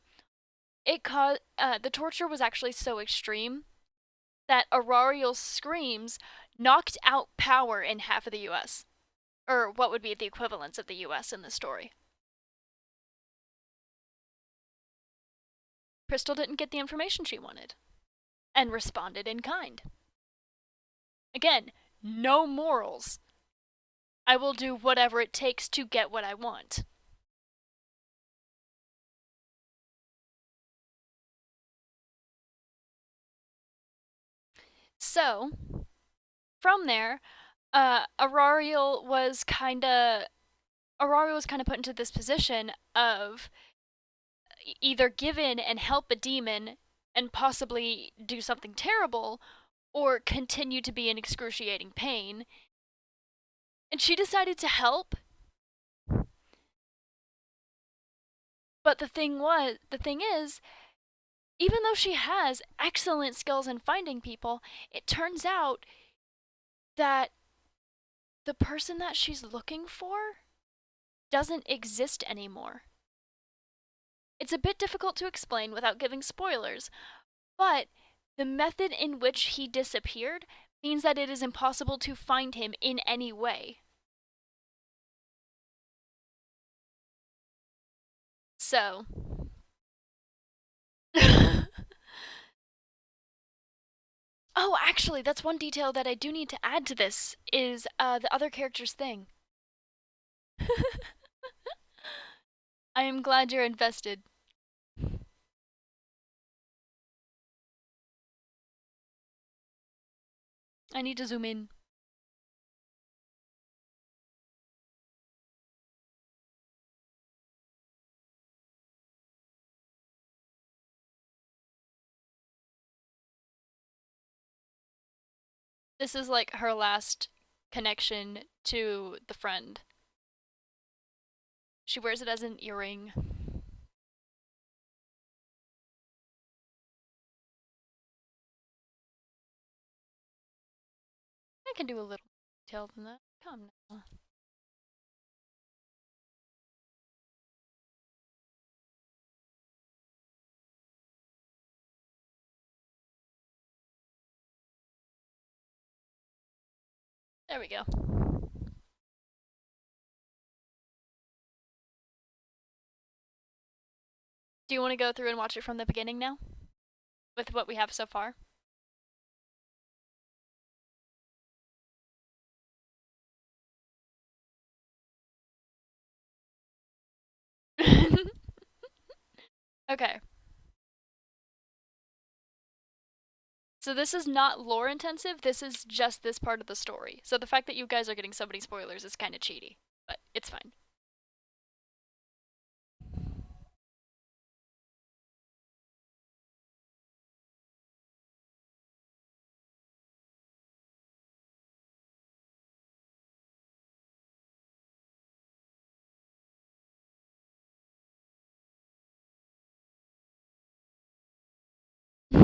It caused the torture was actually so extreme that Arariel's screams knocked out power in half of the US, or what would be the equivalents of the US in the story. Crystal didn't get the information she wanted and responded in kind. Again, no morals. I will do whatever it takes to get what I want. So, from there, Arariel was kind of put into this position of either give in and help a demon and possibly do something terrible, or continue to be in excruciating pain. And she decided to help. But the thing is, even though she has excellent skills in finding people, it turns out that the person that she's looking for doesn't exist anymore. It's a bit difficult to explain without giving spoilers, but the method in which he disappeared means that it is impossible to find him in any way. So. Oh, actually, that's one detail that I do need to add to this, is the other character's thing. I am glad you're invested. I need to zoom in. This is like her last connection to the friend. She wears it as an earring. I can do a little detail than that. Come now. There we go. Do you want to go through and watch it from the beginning now? With what we have so far? Okay. So this is not lore intensive, this is just this part of the story. So the fact that you guys are getting so many spoilers is kind of cheaty, but it's fine.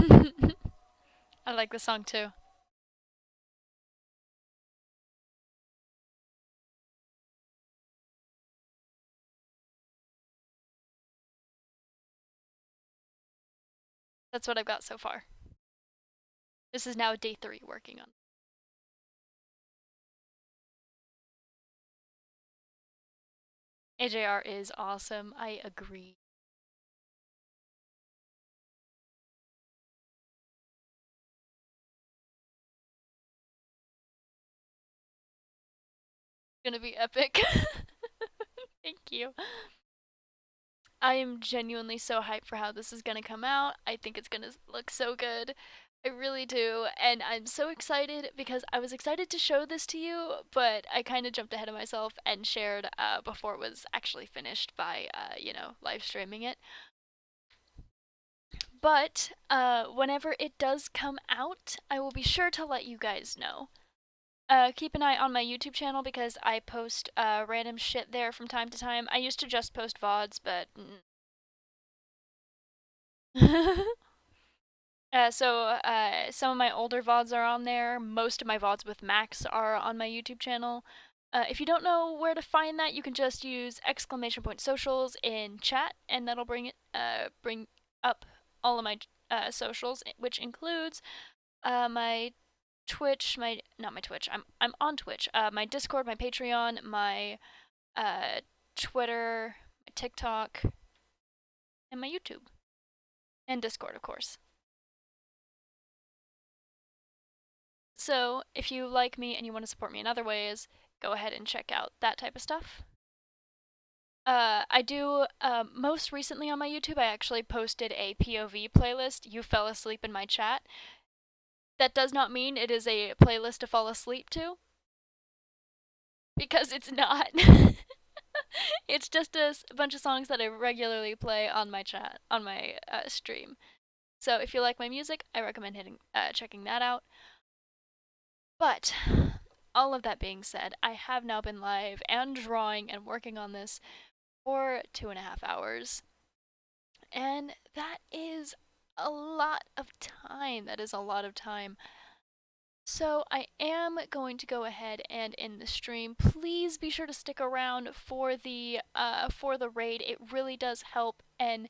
I like the song too. That's what I've got so far. This is now day 3 working on. AJR is awesome. I agree. Gonna be epic. Thank you. I am genuinely so hyped for how this is gonna come out. I think it's gonna look so good. I really do. And I'm so excited because I was excited to show this to you, but I kind of jumped ahead of myself and shared before it was actually finished by, live streaming it. But whenever it does come out, I will be sure to let you guys know. Keep an eye on my YouTube channel because I post random shit there from time to time. I used to just post VODs, but. Some of my older VODs are on there. Most of my VODs with Max are on my YouTube channel. If you don't know where to find that, you can just use !socials in chat, and that'll bring up all of my socials, which includes my Twitch, not my Twitch. I'm on Twitch. My Discord, my Patreon, my Twitter, my TikTok, and my YouTube, and Discord, of course. So if you like me and you want to support me in other ways, go ahead and check out that type of stuff. I do, most recently on my YouTube, I actually posted a POV playlist, You Fell Asleep in My Chat. That does not mean it is a playlist to fall asleep to, because it's not. It's just a bunch of songs that I regularly play on my chat, on my stream. So if you like my music, I recommend checking that out. But all of that being said, I have now been live and drawing and working on this for 2.5 hours. And that is a lot of time. That is a lot of time. So I am going to go ahead and end the stream. Please be sure to stick around for the raid. It really does help, and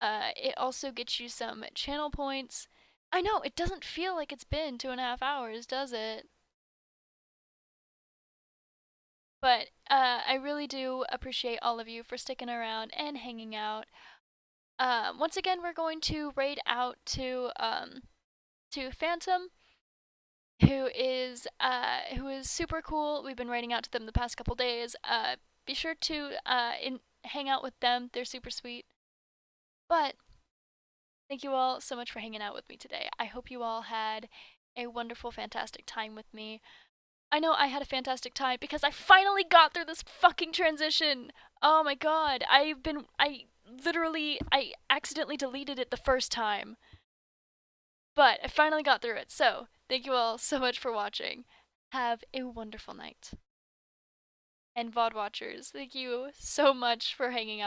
it also gets you some channel points. I know, it doesn't feel like it's been 2.5 hours, does it? But I really do appreciate all of you for sticking around and hanging out. Once again, we're going to raid out to Phantom, who is super cool. We've been raiding out to them the past couple days. Be sure to hang out with them. They're super sweet. But thank you all so much for hanging out with me today. I hope you all had a wonderful, fantastic time with me. I know I had a fantastic time because I finally got through this fucking transition. Oh my god, I accidentally deleted it the first time. But I finally got through it, so thank you all so much for watching. Have a wonderful night. And VOD watchers, thank you so much for hanging out.